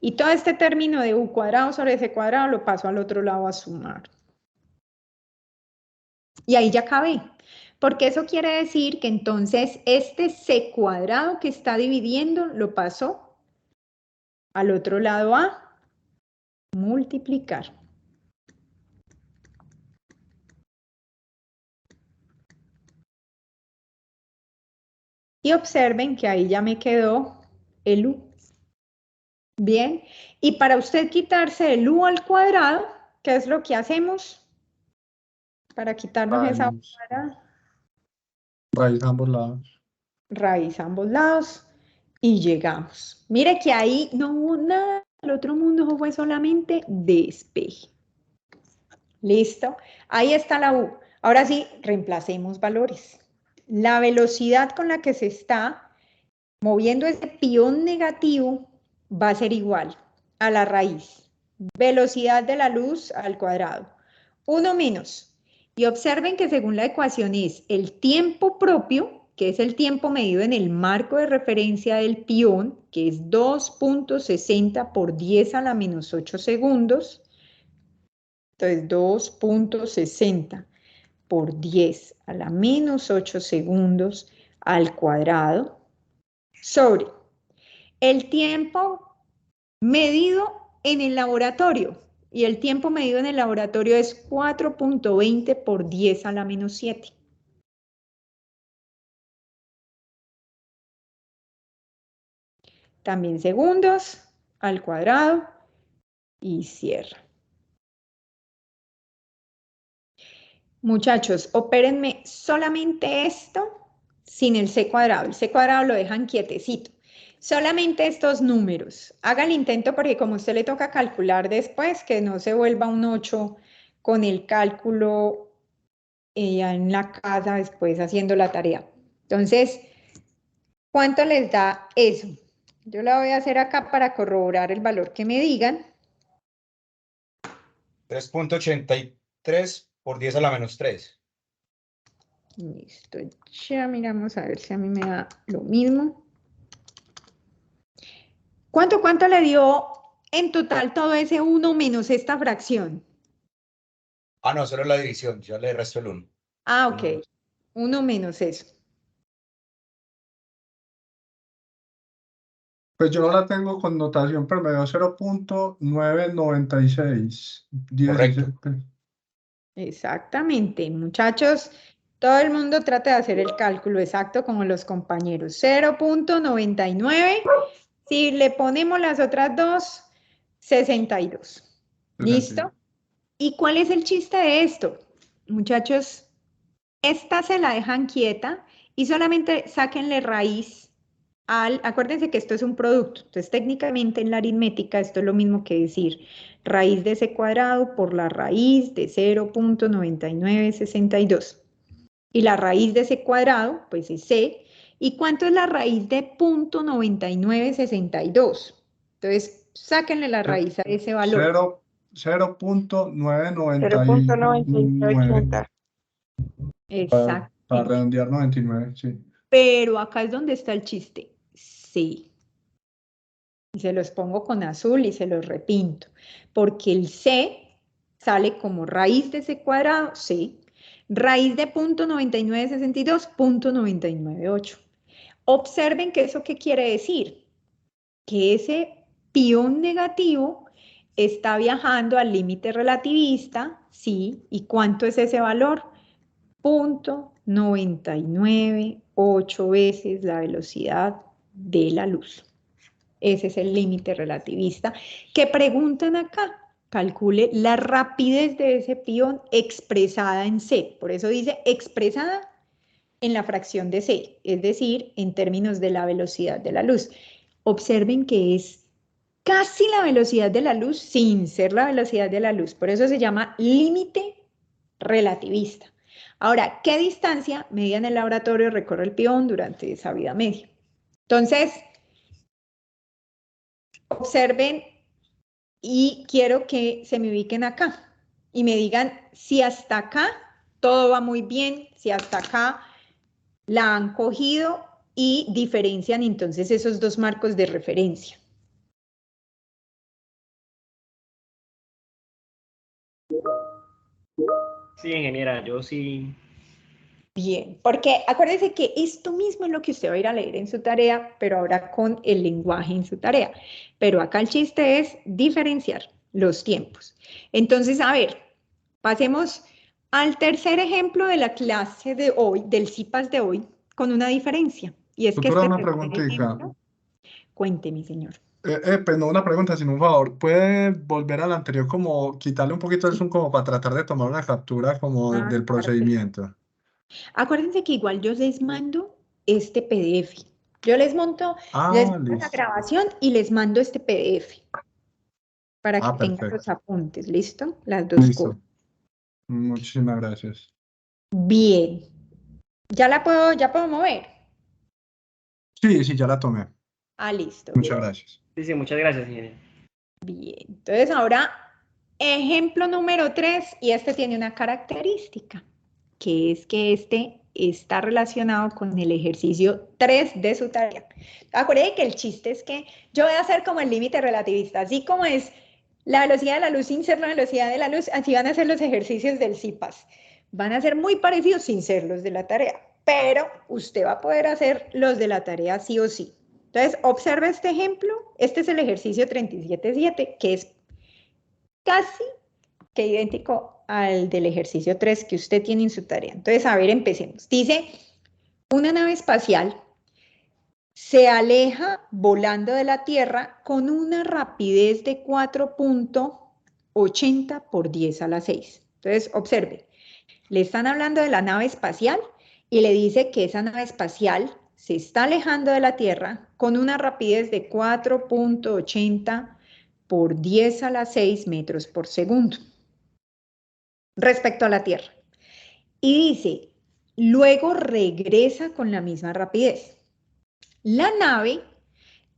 Y todo este término de u cuadrado sobre c cuadrado lo paso al otro lado a sumar. Y ahí ya acabé. Porque eso quiere decir que entonces este c cuadrado que está dividiendo lo paso al otro lado a multiplicar. Y observen que ahí ya me quedó el u. Bien, y para usted quitarse el u al cuadrado, ¿qué es lo que hacemos? Para quitarnos esa u cuadrada. Raíz a ambos lados. Raíz a ambos lados y llegamos. Mire que ahí no hubo nada del otro mundo, fue solamente despeje. ¿Listo? Ahí está la u. Ahora sí, reemplacemos valores. La velocidad con la que se está moviendo ese pión negativo va a ser igual a la raíz. Velocidad de la luz al cuadrado. 1 menos. Y observen que según la ecuación es el tiempo propio, que es el tiempo medido en el marco de referencia del pión, que es 2.60 por 10 a la menos 8 segundos. Entonces 2.60 por 10 a la menos 8 segundos al cuadrado sobre el tiempo medido en el laboratorio. Y el tiempo medido en el laboratorio es 4.20 por 10 a la menos 7. También segundos al cuadrado y cierra. Muchachos, opérenme solamente esto sin el c cuadrado. El c cuadrado lo dejan quietecito. Solamente estos números. Haga el intento porque como a usted le toca calcular después, que no se vuelva un 8 con el cálculo en la casa después haciendo la tarea. Entonces, ¿cuánto les da eso? Yo la voy a hacer acá para corroborar el valor que me digan. 3.83 por 10 a la menos 3. Listo, ya miramos a ver si a mí me da lo mismo. ¿Cuánto le dio en total todo ese 1 menos esta fracción? Ah, no, solo la división. Ya le resto el 1. Ah, ok. 1 menos eso. Pues yo la tengo con notación, pero me dio 0.996. Correcto. Exactamente, muchachos. Todo el mundo trata de hacer el cálculo exacto como los compañeros. 0.99. Si le ponemos las otras dos, 62. ¿Listo? ¿Y cuál es el chiste de esto? Muchachos, esta se la dejan quieta y solamente sáquenle raíz acuérdense que esto es un producto, entonces técnicamente en la aritmética esto es lo mismo que decir raíz de c cuadrado por la raíz de 0.9962. Y la raíz de c cuadrado, pues es c. ¿Y cuánto es la raíz de 0.9962? Entonces, sáquenle la raíz a ese valor. 0.999. 0.90. Exacto. Para redondear 99, sí. Pero acá es donde está el chiste. Sí. Y se los pongo con azul y se los repinto. Porque el c sale como raíz de c cuadrado, c. Raíz de 0.9962, 0.998. Observen que eso qué quiere decir. Que ese pión negativo está viajando al límite relativista, ¿sí? ¿Y cuánto es ese valor? 0.998 veces la velocidad de la luz. Ese es el límite relativista. ¿Qué preguntan acá? Calcule la rapidez de ese pión expresada en c. Por eso dice expresada en la fracción de c, es decir, en términos de la velocidad de la luz. Observen que es casi la velocidad de la luz sin ser la velocidad de la luz. Por eso se llama límite relativista. Ahora, ¿qué distancia media en el laboratorio recorre el pión durante esa vida media? Entonces, observen y quiero que se me ubiquen acá y me digan si hasta acá todo va muy bien, si hasta acá la han cogido y diferencian entonces esos dos marcos de referencia. Sí, ingeniera, yo sí. Bien, porque acuérdense que esto mismo es lo que usted va a ir a leer en su tarea, pero ahora con el lenguaje en su tarea. Pero acá el chiste es diferenciar los tiempos. Entonces, a ver, pasemos al tercer ejemplo de la clase de hoy, del CIPAS de hoy, con una diferencia. Y es que Doctora, este una tercer preguntita. ejemplo, cuénteme, señor. Pues no una pregunta, sino un favor. ¿Puede volver al anterior, como quitarle un poquito el zoom como para tratar de tomar una captura como del Claro que sí. procedimiento? Acuérdense que igual yo les mando este PDF. Yo les monto la Listo. grabación y les mando este PDF para que tengan Perfecto. los apuntes, ¿listo? Las dos cosas. Listo. Muchísimas gracias. Bien. ¿Ya puedo mover? Sí, sí, ya la tomé. Listo. Muchas gracias. Sí, muchas gracias, ingeniera. Bien. Entonces ahora, ejemplo número 3, y este tiene una característica, que es que este está relacionado con el ejercicio 3 de su tarea. Acuérdense que el chiste es que yo voy a hacer como el límite relativista, así como es la velocidad de la luz sin ser la velocidad de la luz, así van a ser los ejercicios del CIPAS. Van a ser muy parecidos sin ser los de la tarea, pero usted va a poder hacer los de la tarea sí o sí. Entonces, observa este ejemplo. Este es el ejercicio 37.7, que es casi que idéntico al del ejercicio 3 que usted tiene en su tarea. Entonces, a ver, empecemos. Dice, una nave espacial se aleja volando de la Tierra con una rapidez de 4.80 por 10 a la 6. Entonces, observe, le están hablando de la nave espacial y le dice que esa nave espacial se está alejando de la Tierra con una rapidez de 4.80 por 10 a la 6 metros por segundo respecto a la Tierra. Y dice, luego regresa con la misma rapidez. La nave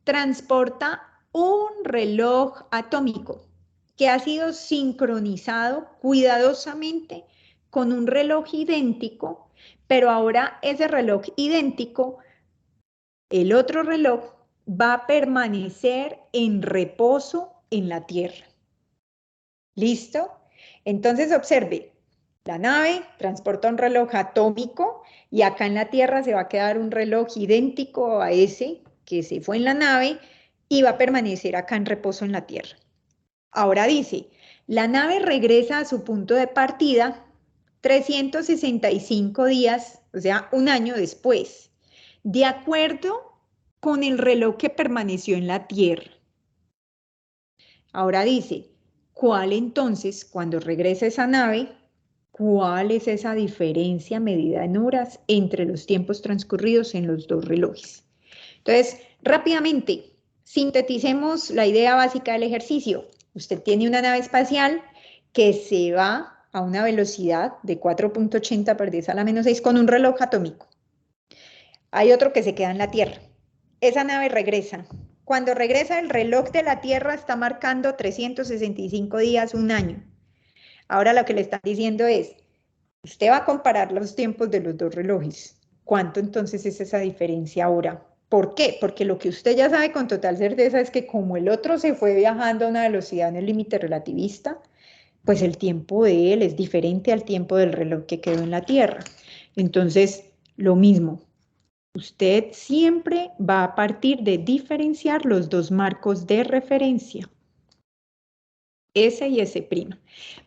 transporta un reloj atómico que ha sido sincronizado cuidadosamente con un reloj idéntico, pero ahora ese reloj idéntico, el otro reloj, va a permanecer en reposo en la Tierra. ¿Listo? Entonces observe, la nave transporta un reloj atómico y acá en la Tierra se va a quedar un reloj idéntico a ese que se fue en la nave y va a permanecer acá en reposo en la Tierra. Ahora dice, la nave regresa a su punto de partida 365 días, o sea, un año después, de acuerdo con el reloj que permaneció en la Tierra. Ahora dice, ¿cuál entonces, cuando regresa esa nave, cuál es esa diferencia medida en horas entre los tiempos transcurridos en los dos relojes? Entonces, rápidamente, sinteticemos la idea básica del ejercicio. Usted tiene una nave espacial que se va a una velocidad de 4.80 por 10 a la menos 6 con un reloj atómico. Hay otro que se queda en la Tierra. Esa nave regresa. Cuando regresa, el reloj de la Tierra está marcando 365 días, un año. Ahora lo que le están diciendo es, usted va a comparar los tiempos de los dos relojes. ¿Cuánto entonces es esa diferencia ahora? ¿Por qué? Porque lo que usted ya sabe con total certeza es que como el otro se fue viajando a una velocidad en el límite relativista, pues el tiempo de él es diferente al tiempo del reloj que quedó en la Tierra. Entonces, lo mismo. Usted siempre va a partir de diferenciar los dos marcos de referencia. S y S'.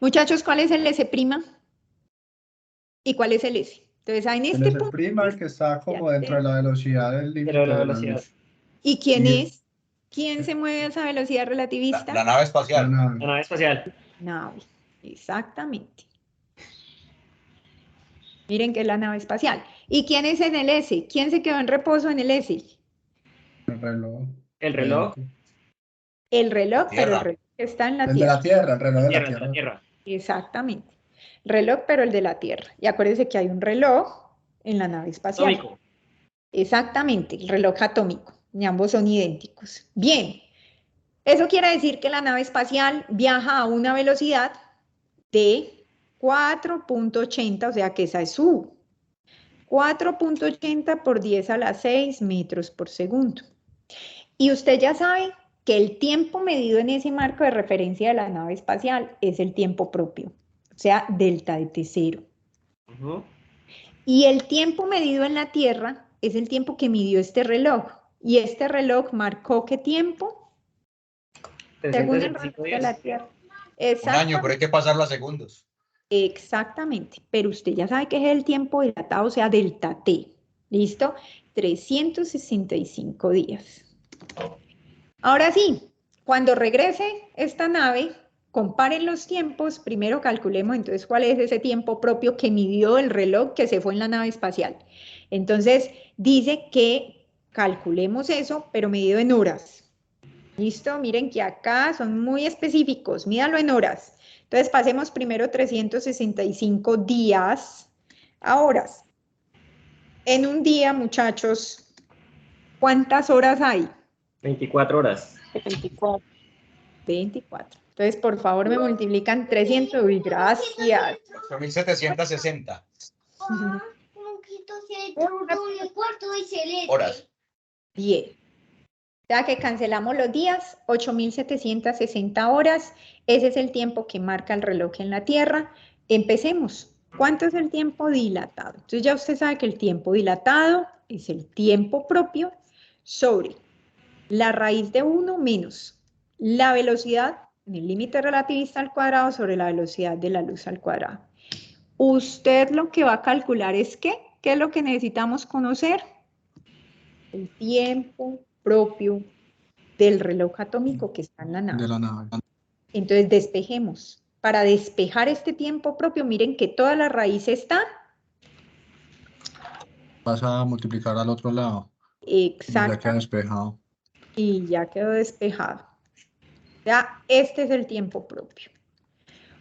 Muchachos, ¿cuál es el S'? ¿Y cuál es el S? Entonces, en este El punto... el que está como dentro de la velocidad del límite de la velocidad. luz. ¿Y quién Y- es? ¿Quién se mueve a esa velocidad relativista? La nave espacial. La nave espacial. Nave, exactamente. Miren que es la nave espacial. ¿Y quién es en el S? ¿Quién se quedó en reposo en el S? El reloj. El reloj. El reloj, pero el Tierra. reloj está en la El de Tierra. la Tierra, el reloj de la Tierra, la Tierra. Tierra. Exactamente. Reloj, pero el de la Tierra. Y acuérdense que hay un reloj en la nave espacial. Atómico. Exactamente, el reloj atómico. Y ambos son idénticos. Bien. Eso quiere decir que la nave espacial viaja a una velocidad de 4.80, o sea que esa es su 4.80 por 10 a la 6 metros por segundo. Y usted ya sabe que el tiempo medido en ese marco de referencia de la nave espacial es el tiempo propio, o sea, delta de T0. Y el tiempo medido en la Tierra es el tiempo que midió este reloj. Y este reloj marcó ¿qué tiempo? Según el reloj de la Tierra. Un año, pero hay que pasarlo a segundos. Exactamente, pero usted ya sabe que es el tiempo dilatado, o sea, delta T. ¿Listo? 365 días. Ahora sí, cuando regrese esta nave, comparen los tiempos. Primero calculemos entonces cuál es ese tiempo propio que midió el reloj que se fue en la nave espacial. Entonces, dice que calculemos eso, pero medido en horas. ¿Listo? Miren que acá son muy específicos, mídalo en horas. Entonces pasemos primero 365 días a horas. En un día, muchachos, ¿cuántas horas hay? 24 horas. 24. Entonces, por favor, me multiplican 300. Uy, gracias. 8.760 horas. Bien. Ya que cancelamos los días, 8.760 horas. Ese es el tiempo que marca el reloj en la Tierra. Empecemos. ¿Cuánto es el tiempo dilatado? Entonces ya usted sabe que el tiempo dilatado es el tiempo propio sobre la raíz de 1 menos la velocidad en el límite relativista al cuadrado sobre la velocidad de la luz al cuadrado. Usted lo que va a calcular es ¿qué? ¿Qué es lo que necesitamos conocer? El tiempo propio del reloj atómico que está en la nave. De la nave. Entonces despejemos. Para despejar este tiempo propio, miren que toda la raíz está. Vas a multiplicar al otro lado. Exacto. Ya queda despejado. Y ya quedó despejado. Ya, este es el tiempo propio.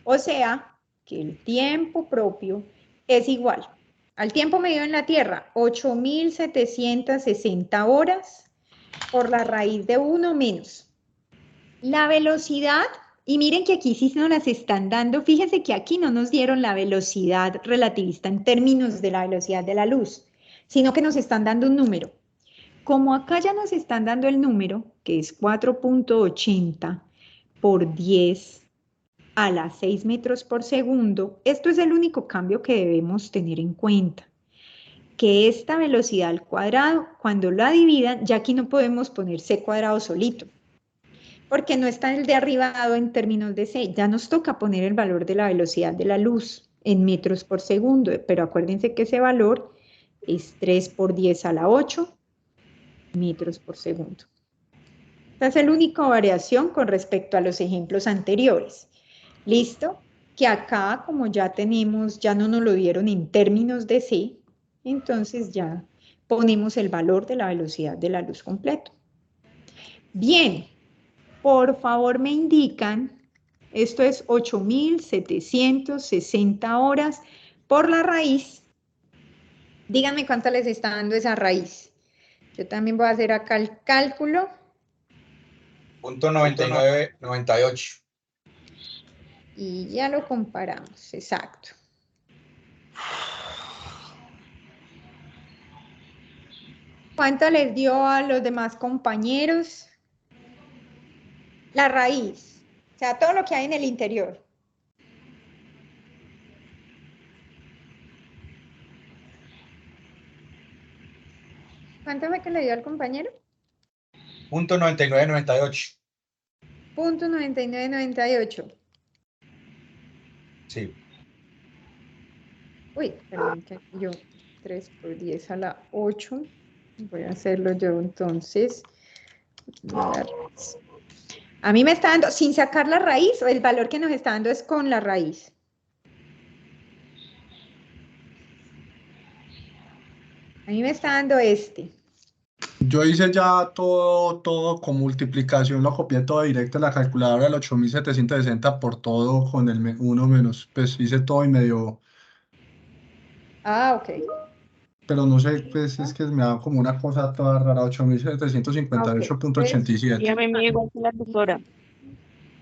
O sea, que el tiempo propio es igual al tiempo medido en la Tierra, 8.760 horas por la raíz de 1 menos la velocidad. Y miren que aquí sí nos las están dando. Fíjense que aquí no nos dieron la velocidad relativista en términos de la velocidad de la luz, sino que nos están dando un número. Como acá ya nos están dando el número, que es 4.80 por 10 a la 6 metros por segundo, esto es el único cambio que debemos tener en cuenta. Que esta velocidad al cuadrado, cuando la dividan, ya aquí no podemos poner c cuadrado solito, porque no está el de arriba dado en términos de c, ya nos toca poner el valor de la velocidad de la luz. en metros por segundo, pero acuérdense que ese valor es 3 por 10 a la 8 metros por segundo. Esta es la única variación con respecto a los ejemplos anteriores. ¿Listo? Que acá, como ya tenemos, ya no nos lo dieron en términos de C, entonces ya ponemos el valor de la velocidad de la luz completo. Bien, por favor me indican, esto es 8.760 horas por la raíz. Díganme cuánto les está dando esa raíz. Yo también voy a hacer acá el cálculo. .9998. Y ya lo comparamos, exacto. ¿Cuánto les dio a los demás compañeros? La raíz, o sea, todo lo que hay en el interior. ¿Cuánto fue que le dio al compañero? .9998. .9998. Sí. Uy, perdón, que yo 3 por 10 a la 8. Voy a hacerlo yo entonces. A mí me está dando, sin sacar la raíz, o el valor que nos está dando es con la raíz. A mí me está dando este. Yo hice ya todo con multiplicación, lo copié todo directo en la calculadora del 8760 por todo con el 1 menos, pues hice todo y me dio, Ah, ok. pero no sé, pues es que me da como una cosa toda rara, 8758.87. Y a mí me dio igual que la tutora.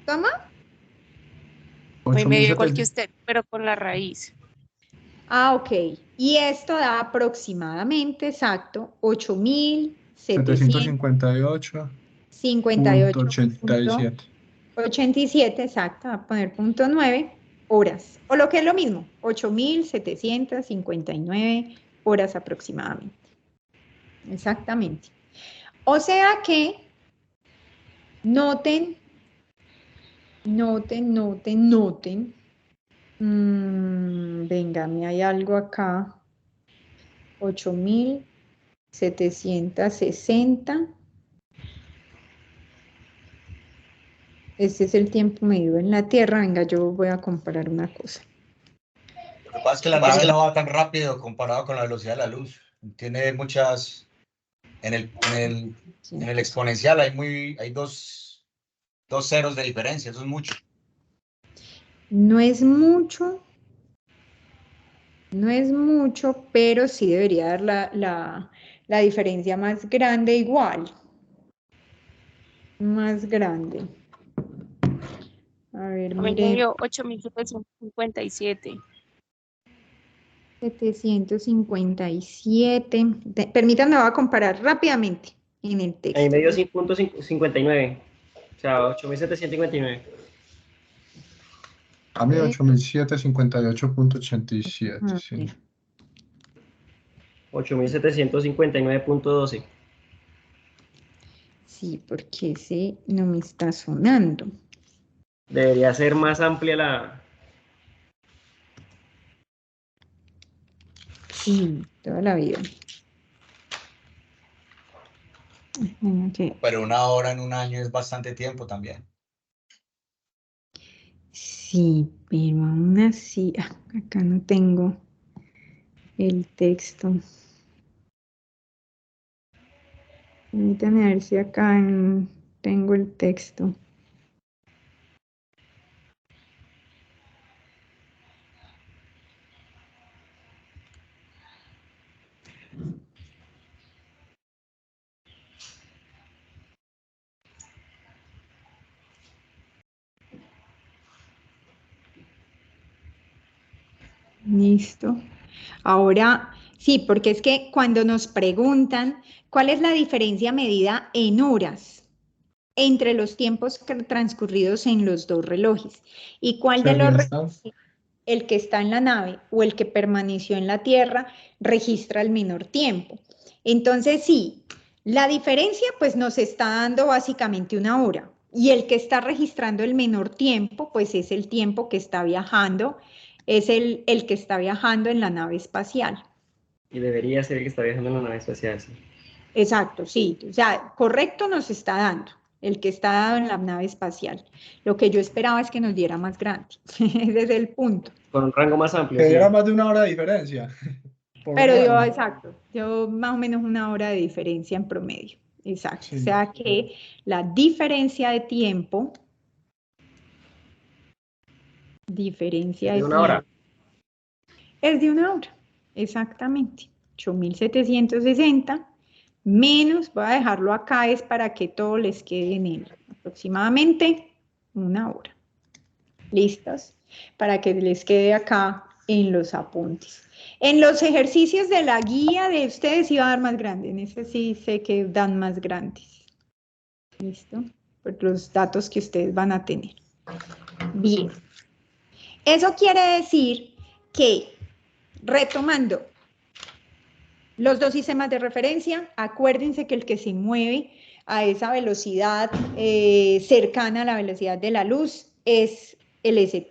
¿Cómo? A mí me dio igual 8700. que usted, pero con la raíz. Ah, ok. Y esto da aproximadamente, exacto, 8.758.87. 758.87. Exacto, va a poner .9 horas. O lo que es lo mismo, 8.759 horas aproximadamente. Exactamente. O sea que noten. Venga, me hay algo acá. 8.760. Este es el tiempo medido en la Tierra. Venga, yo voy a comparar una cosa. Lo que pasa es que la nave no va tan rápido comparado con la velocidad de la luz. Tiene muchas. En el exponencial hay dos ceros de diferencia, eso es mucho. No es mucho. No es mucho, pero sí debería dar la diferencia más grande igual. Más grande. A ver, A mí me miren. dio 8.757. 757. Permítanme, voy a comparar rápidamente en el texto. Ahí me dio 5.59. O sea, 8.759. A mí 8758.87, sí. 8.759.12. Sí, porque ese no me está sonando. Debería ser más amplia la... Sí, toda la vida. Okay. Pero 1 hora en 1 año es bastante tiempo también. Sí, pero aún así, acá no tengo el texto. Permítanme ver si acá tengo el texto. Listo. Ahora, sí, porque es que cuando nos preguntan cuál es la diferencia medida en horas entre los tiempos transcurridos en los dos relojes y cuál de los relojes, el que está en la nave o el que permaneció en la Tierra, registra el menor tiempo. Entonces, sí, la diferencia pues nos está dando básicamente 1 hora y el que está registrando el menor tiempo pues es el tiempo que está viajando es el que está viajando en la nave espacial. Y debería ser el que está viajando en la nave espacial, sí. Exacto, sí. O sea, correcto nos está dando, el que está dado en la nave espacial. Lo que yo esperaba es que nos diera más grande. Ese es el punto. Con un rango más amplio, Que sí. diera más de una hora de diferencia. Por Pero dio, rango. exacto, dio más o menos una hora de diferencia en promedio. Exacto. Sí. O sea que la diferencia de tiempo, Es de una hora. es de una hora. Exactamente. 8.760 menos, voy a dejarlo acá, es para que todo les quede en él. Aproximadamente una hora. ¿Listos? Para que les quede acá en los apuntes. En los ejercicios de la guía de ustedes iba a dar más grande. En ese sí sé que dan más grandes. ¿Listo? Por los datos que ustedes van a tener. Bien. Eso quiere decir que, retomando, los dos sistemas de referencia, acuérdense que el que se mueve a esa velocidad cercana a la velocidad de la luz es el S',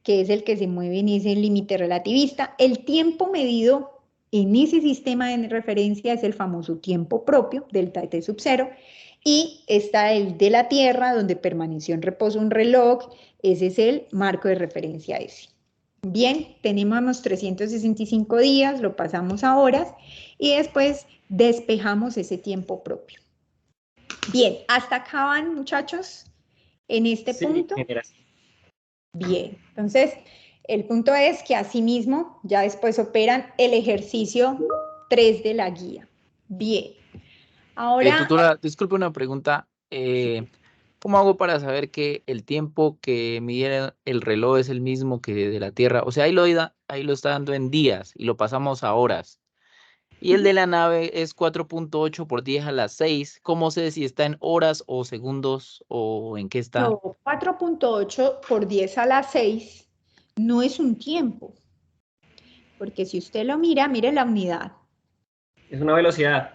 que es el que se mueve en ese límite relativista. El tiempo medido en ese sistema de referencia es el famoso tiempo propio, delta de T sub 0, y está el de la Tierra, donde permaneció en reposo un reloj, ese es el marco de referencia S. Bien, tenemos 365 días, lo pasamos a horas y después despejamos ese tiempo propio. Bien, ¿hasta acá van, muchachos, en este punto? Bien, entonces el punto es que asimismo ya después operan el ejercicio 3 de la guía. Bien, ahora... Tutora, disculpe una pregunta. ¿Cómo hago para saber que el tiempo que mide el reloj es el mismo que de la Tierra? O sea, ahí lo está dando en días y lo pasamos a horas. Y el de la nave es 4.8 por 10 a la 6. ¿Cómo sé si está en horas o segundos o en qué está? No, 4.8 por 10 a la 6 no es un tiempo, porque si usted lo mira, mire la unidad. Es una velocidad.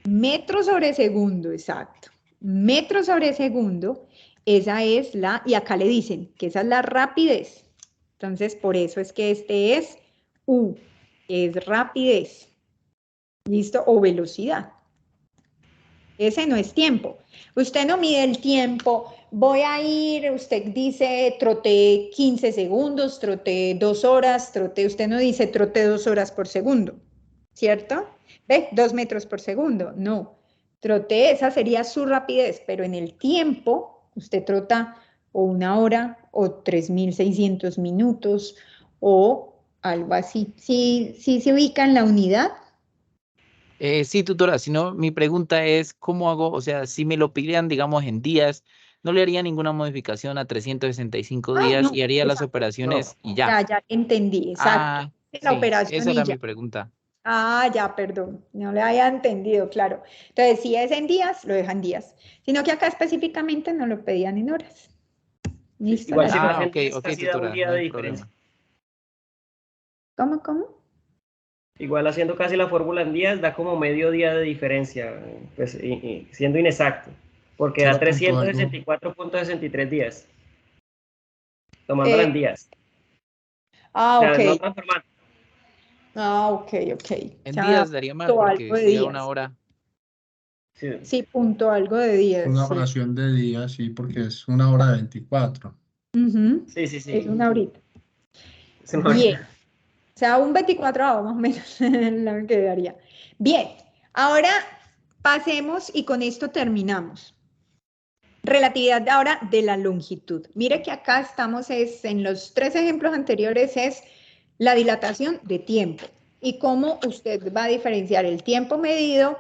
Metro sobre segundo, exacto. Metro sobre segundo, esa es la, y acá le dicen que esa es la rapidez. Entonces, por eso es que este es U, es rapidez. ¿Listo? O velocidad. Ese no es tiempo. Usted no mide el tiempo. Voy a ir, usted dice troté 15 segundos, troté 2 horas, troté, usted no dice troté 2 horas por segundo, ¿cierto? ¿Ve? 2 metros por segundo. No. Troté, esa sería su rapidez, pero en el tiempo usted trota o una hora o 3.600 minutos o algo así. ¿Sí se ubica en la unidad? Sí, tutora, si no, mi pregunta es, ¿cómo hago? O sea, si me lo pidieran, digamos, en días, no le haría ninguna modificación a 365 días No, y haría las exacto. operaciones y ya. Ya entendí, exacto. Ah, La sí, operación esa y era ya. mi pregunta. Ah, ya, perdón, no le había entendido, claro. Entonces, si es en días, lo dejan días. Sino que acá específicamente no lo pedían en horas. Listo. Igual si Ah, fuese en ok, días, ok, casi da un tutora, día no de hay diferencia. problema. ¿Cómo? Igual haciendo casi la fórmula en días da como medio día de diferencia, pues, y siendo inexacto, porque da 364.63 días, tomándola en días. O sea, no Ok. transformando. Ok. O En sea, días daría más punto algo porque de sería una días. hora. Sí. Sí, punto algo de días, Una sí. fracción de día, sí, porque es una hora de 24. Ujú. Sí. Es una horita. Es una Bien. horita. O sea, un 24 más o menos lo que daría. Bien, ahora pasemos y con esto terminamos. Relatividad ahora de la longitud. Mire que acá estamos en los 3 ejemplos anteriores es la dilatación de tiempo y cómo usted va a diferenciar el tiempo medido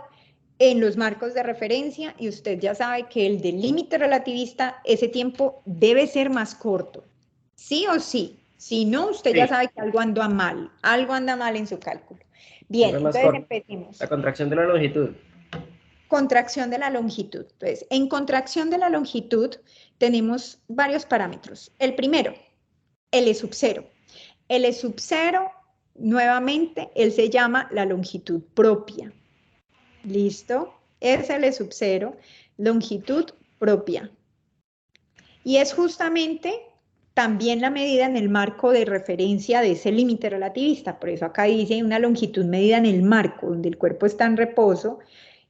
en los marcos de referencia y usted ya sabe que el del límite relativista, ese tiempo debe ser más corto, sí o sí. Si no, usted ya Sí, sabe que algo anda mal en su cálculo. Bien, siempre es más entonces corto. empecemos. La contracción de la longitud. Contracción de la longitud. Entonces, en contracción de la longitud tenemos varios parámetros. El primero, L sub 0. L sub 0, nuevamente, él se llama la longitud propia. ¿Listo? Es L sub 0, longitud propia. Y es justamente también la medida en el marco de referencia de ese límite relativista. Por eso acá dice una longitud medida en el marco, donde el cuerpo está en reposo,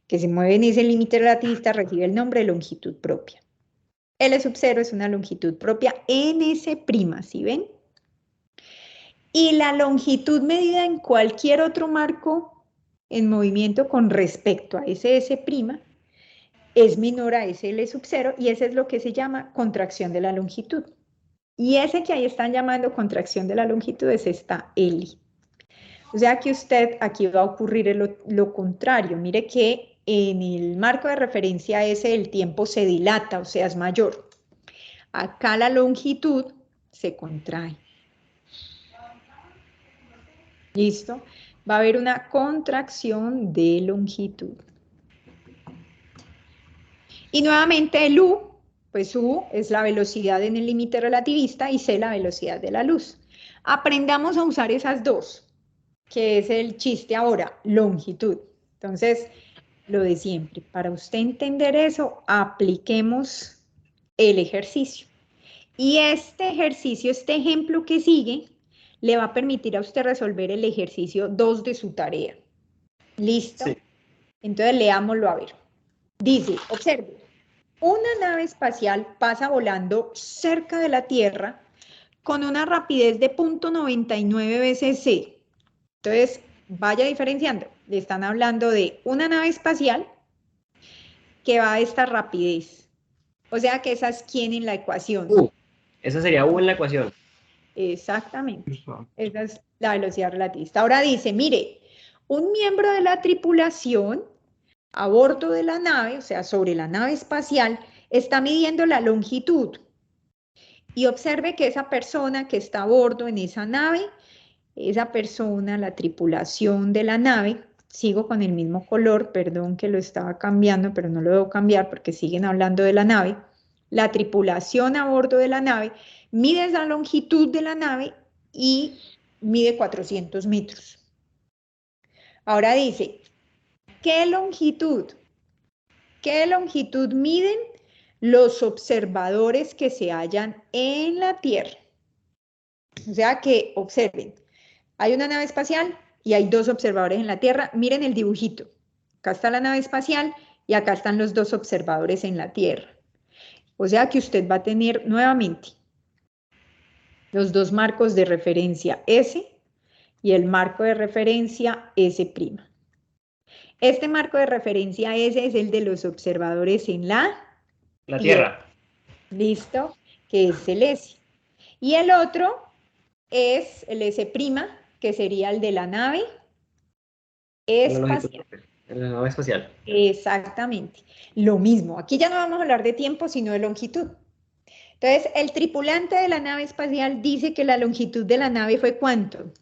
que se mueve en ese límite relativista, recibe el nombre de longitud propia. L sub 0 es una longitud propia en S', ¿sí ven? Y la longitud medida en cualquier otro marco en movimiento con respecto a ese S' es menor a ese L sub 0, y ese es lo que se llama contracción de la longitud. Y ese que ahí están llamando contracción de la longitud es esta L. O sea que usted aquí va a ocurrir lo contrario. Mire que en el marco de referencia S el tiempo se dilata, o sea, es mayor. Acá la longitud se contrae. ¿Listo? Va a haber una contracción de longitud. Y nuevamente el U, pues U es la velocidad en el límite relativista y C la velocidad de la luz. Aprendamos a usar esas dos, que es el chiste ahora, longitud. Entonces, lo de siempre, para usted entender eso, apliquemos el ejercicio. Y este ejercicio, este ejemplo que sigue, le va a permitir a usted resolver el ejercicio 2 de su tarea. ¿Listo? Sí. Entonces, leámoslo a ver. Dice, observe, una nave espacial pasa volando cerca de la Tierra con una rapidez de 0.99 veces c. Entonces, vaya diferenciando. Le están hablando de una nave espacial que va a esta rapidez. O sea que esa es quién en la ecuación. Esa sería U en la ecuación. Exactamente. Esa es la velocidad relativista. Ahora dice, mire, un miembro de la tripulación a bordo de la nave, o sea, sobre la nave espacial, está midiendo la longitud. Y observe que esa persona que está a bordo en esa nave, esa persona, la tripulación de la nave, sigo con el mismo color, perdón que lo estaba cambiando, pero no lo debo cambiar porque siguen hablando de la nave. La tripulación a bordo de la nave mide la longitud de la nave y mide 400 metros. Ahora dice, ¿qué longitud miden los observadores que se hallan en la Tierra? O sea que observen, hay una nave espacial y hay dos observadores en la Tierra. Miren el dibujito. Acá está la nave espacial y acá están los dos observadores en la Tierra. O sea que usted va a tener nuevamente los dos marcos de referencia S y el marco de referencia S'. Este marco de referencia S es el de los observadores en la Tierra. ¿Listo? Que es el S. Y el otro es el S', que sería el de la nave espacial. La nave espacial. Exactamente. Lo mismo. Aquí ya no vamos a hablar de tiempo, sino de longitud. Entonces, el tripulante de la nave espacial dice que la longitud de la nave fue ¿cuánto?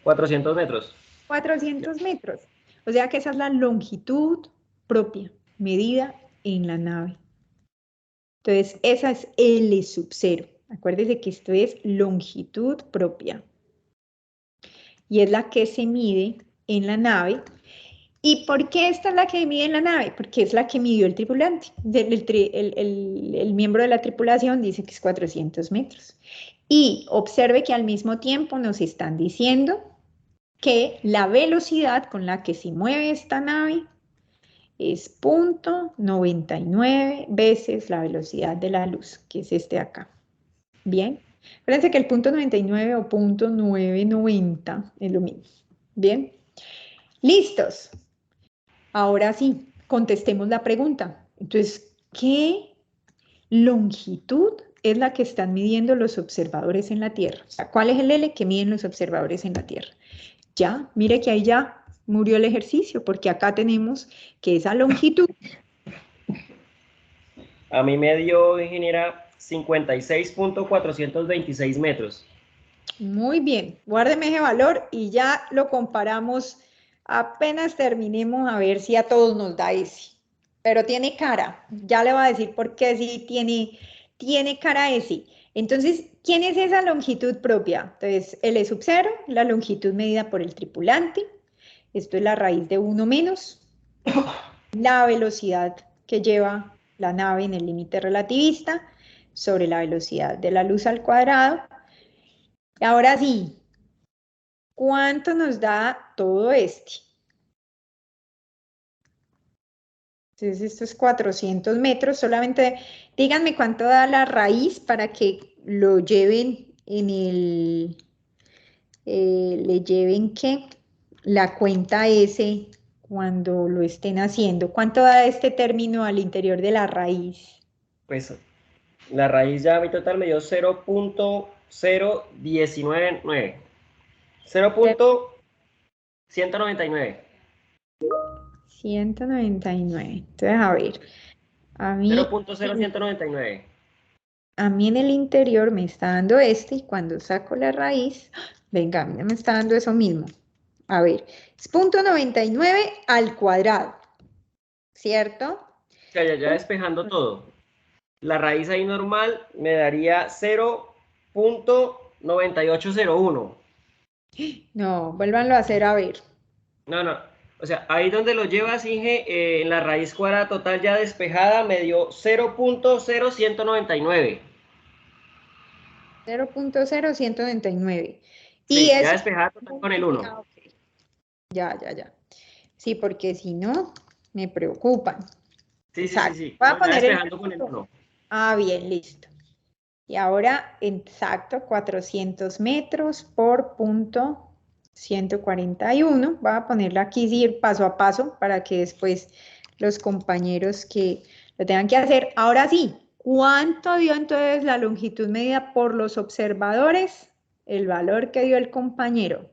400 metros. 400 metros. O sea que esa es la longitud propia, medida en la nave. Entonces, esa es L sub 0. Acuérdese que esto es longitud propia. Y es la que se mide en la nave. ¿Y por qué esta es la que mide en la nave? Porque es la que midió el tripulante. El miembro de la tripulación dice que es 400 metros. Y observe que al mismo tiempo nos están diciendo que la velocidad con la que se mueve esta nave es 0.99 veces la velocidad de la luz, que es este de acá. Bien. Fíjense que el 0.99 o 0.990 es lo mismo. Bien. ¿Listos? Ahora sí, contestemos la pregunta. Entonces, ¿qué longitud es la que están midiendo los observadores en la Tierra? O sea, ¿cuál es el L que miden los observadores en la Tierra? Ya, mire que ahí ya murió el ejercicio, porque acá tenemos que esa longitud... A mí me dio, ingeniera, 56.426 metros. Muy bien, guárdeme ese valor y ya lo comparamos apenas terminemos a ver si a todos nos da ese. Pero tiene cara, ya le voy a decir por qué sí tiene cara ese. Entonces, ¿quién es esa longitud propia? Entonces, L sub 0, la longitud medida por el tripulante. Esto es la raíz de 1 menos la velocidad que lleva la nave en el límite relativista sobre la velocidad de la luz al cuadrado. Y ahora sí, ¿cuánto nos da todo este? Entonces, esto es 400 metros. Solamente díganme cuánto da la raíz para que lo lleven en el... le lleven que la cuenta S cuando lo estén haciendo. ¿Cuánto da este término al interior de la raíz? Pues la raíz ya a mi total me dio 0.0199. 0.199. 199. Entonces, a ver, a mí, 0.0199. a mí en el interior me está dando este y cuando saco la raíz, venga, a mí no me está dando eso mismo. A ver, es 0.99 al cuadrado, ¿cierto? Ya despejando todo. La raíz ahí normal me daría 0.9801. No, vuélvanlo a hacer a ver. No. O sea, ahí donde lo llevas, Inge, en la raíz cuadrada total ya despejada me dio 0.0199. 0.0199. Y Sí, ya eso... despejada total con el 1. Ah, ok. Ya. Sí, porque si no, me preocupan. Sí. Voy a No, ya poner el... despejando con el 1. Ah, bien, listo. Y ahora, exacto, 400 metros por punto 141. Voy a ponerla aquí, sí, paso a paso, para que después los compañeros que lo tengan que hacer. Ahora sí, ¿cuánto dio entonces la longitud medida por los observadores? El valor que dio el compañero.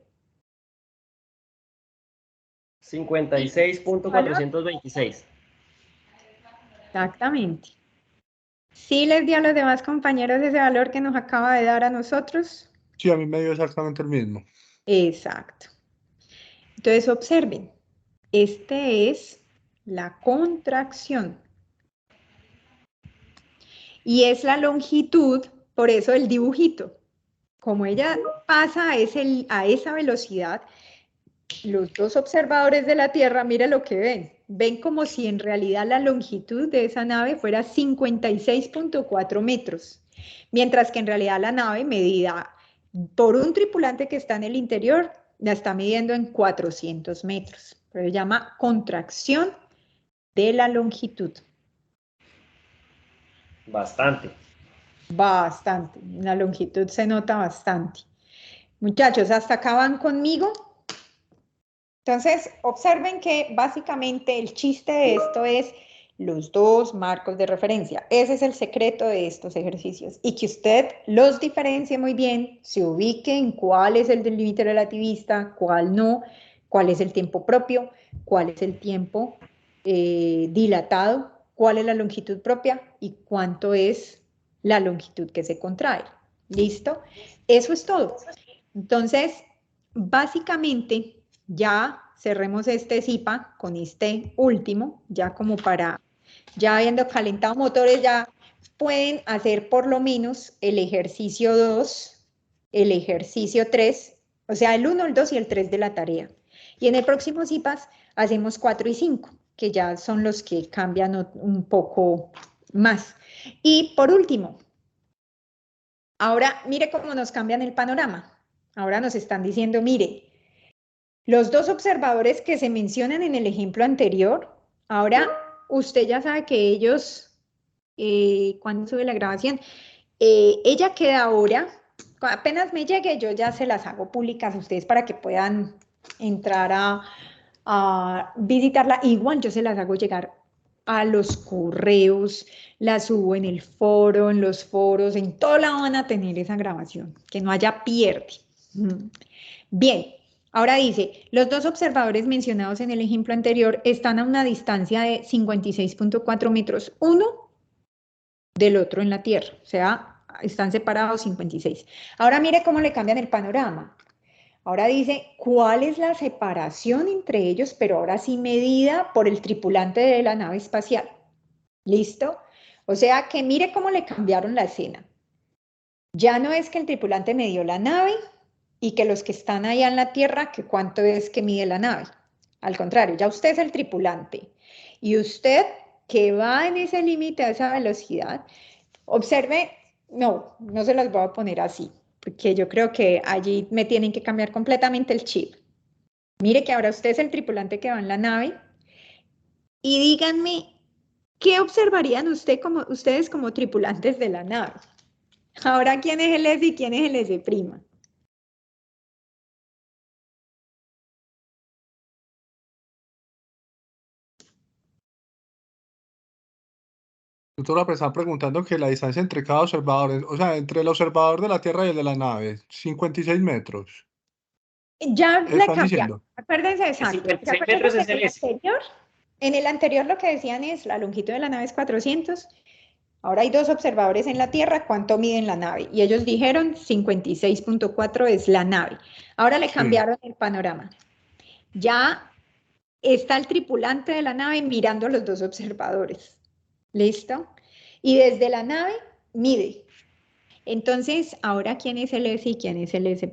56.426. Exactamente. ¿Sí les dio a los demás compañeros ese valor que nos acaba de dar a nosotros? Sí, a mí me dio exactamente el mismo. Exacto. Entonces observen, este es la contracción. Y es la longitud, por eso el dibujito. Como ella pasa a esa velocidad, los dos observadores de la Tierra, mira lo que ven. Ven como si en realidad la longitud de esa nave fuera 56.4 metros, mientras que en realidad la nave medida por un tripulante que está en el interior, la está midiendo en 400 metros. Pero se llama contracción de la longitud. Bastante. Bastante, la longitud se nota bastante. Muchachos, ¿hasta acá van conmigo? Entonces, observen que básicamente el chiste de esto es los dos marcos de referencia. Ese es el secreto de estos ejercicios. Y que usted los diferencie muy bien, se ubique en cuál es el del límite relativista, cuál no, cuál es el tiempo propio, cuál es el tiempo dilatado, cuál es la longitud propia y cuánto es la longitud que se contrae. ¿Listo? Eso es todo. Entonces, básicamente, ya cerremos este ZIPA con este último, ya como para, ya habiendo calentado motores, ya pueden hacer por lo menos el ejercicio 2, el ejercicio 3, o sea, el 1, el 2 y el 3 de la tarea. Y en el próximo ZIPAS hacemos 4 y 5, que ya son los que cambian un poco más. Y por último, ahora mire cómo nos cambian el panorama. Ahora nos están diciendo, mire, los dos observadores que se mencionan en el ejemplo anterior, ahora usted ya sabe que ellos, ¿cuándo sube la grabación? Ella queda ahora, apenas me llegue, yo ya se las hago públicas a ustedes para que puedan entrar a visitarla. Igual yo se las hago llegar a los correos, las subo en el foro, en los foros, en todo lado van a tener esa grabación, que no haya pierde. Bien, ahora dice, los dos observadores mencionados en el ejemplo anterior están a una distancia de 56.4 metros, uno del otro en la Tierra, o sea, están separados 56. Ahora mire cómo le cambian el panorama. Ahora dice, ¿cuál es la separación entre ellos? Pero ahora sí medida por el tripulante de la nave espacial. ¿Listo? O sea que mire cómo le cambiaron la escena. Ya no es que el tripulante midió la nave y que los que están allá en la Tierra, que cuánto es que mide la nave. Al contrario, ya usted es el tripulante. Y usted que va en ese límite a esa velocidad, Observe, no se las voy a poner así, porque yo creo que allí me tienen que cambiar completamente el chip. Mire que ahora usted es el tripulante que va en la nave y díganme, ¿qué observarían ustedes como tripulantes de la nave? Ahora, ¿quién es el S y quién es el S'? Doctora, me están preguntando que la distancia entre cada observador, o sea, entre el observador de la Tierra y el de la nave, 56 metros. Ya le Están cambiaron. diciendo. Acuérdense, exacto. 56 Acuérdense metros que es el S. en el anterior lo que decían es la longitud de la nave es 400. Ahora hay 2 observadores en la Tierra, ¿cuánto miden la nave? Y ellos dijeron 56.4 es la nave. Ahora le Sí. cambiaron el panorama. Ya está el tripulante de la nave mirando a los 2 observadores. ¿Listo? Y desde la nave mide. Entonces, ahora, ¿quién es el S y quién es el S'?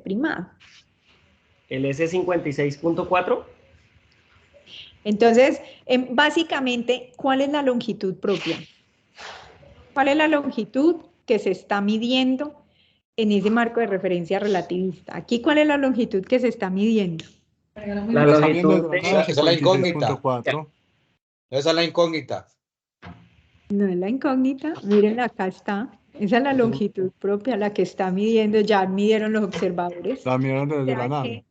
El S 56.4. Entonces, básicamente, ¿cuál es la longitud propia? ¿Cuál es la longitud que se está midiendo en ese marco de referencia relativista? Aquí, ¿cuál es la longitud que se está midiendo? La Está viendo longitud desde la nave Esa es la incógnita. 56.4. Esa es la incógnita. No es la incógnita, miren, acá está. Esa es la longitud propia, la que está midiendo, ya midieron los observadores. La miraron desde O la sea nave. que,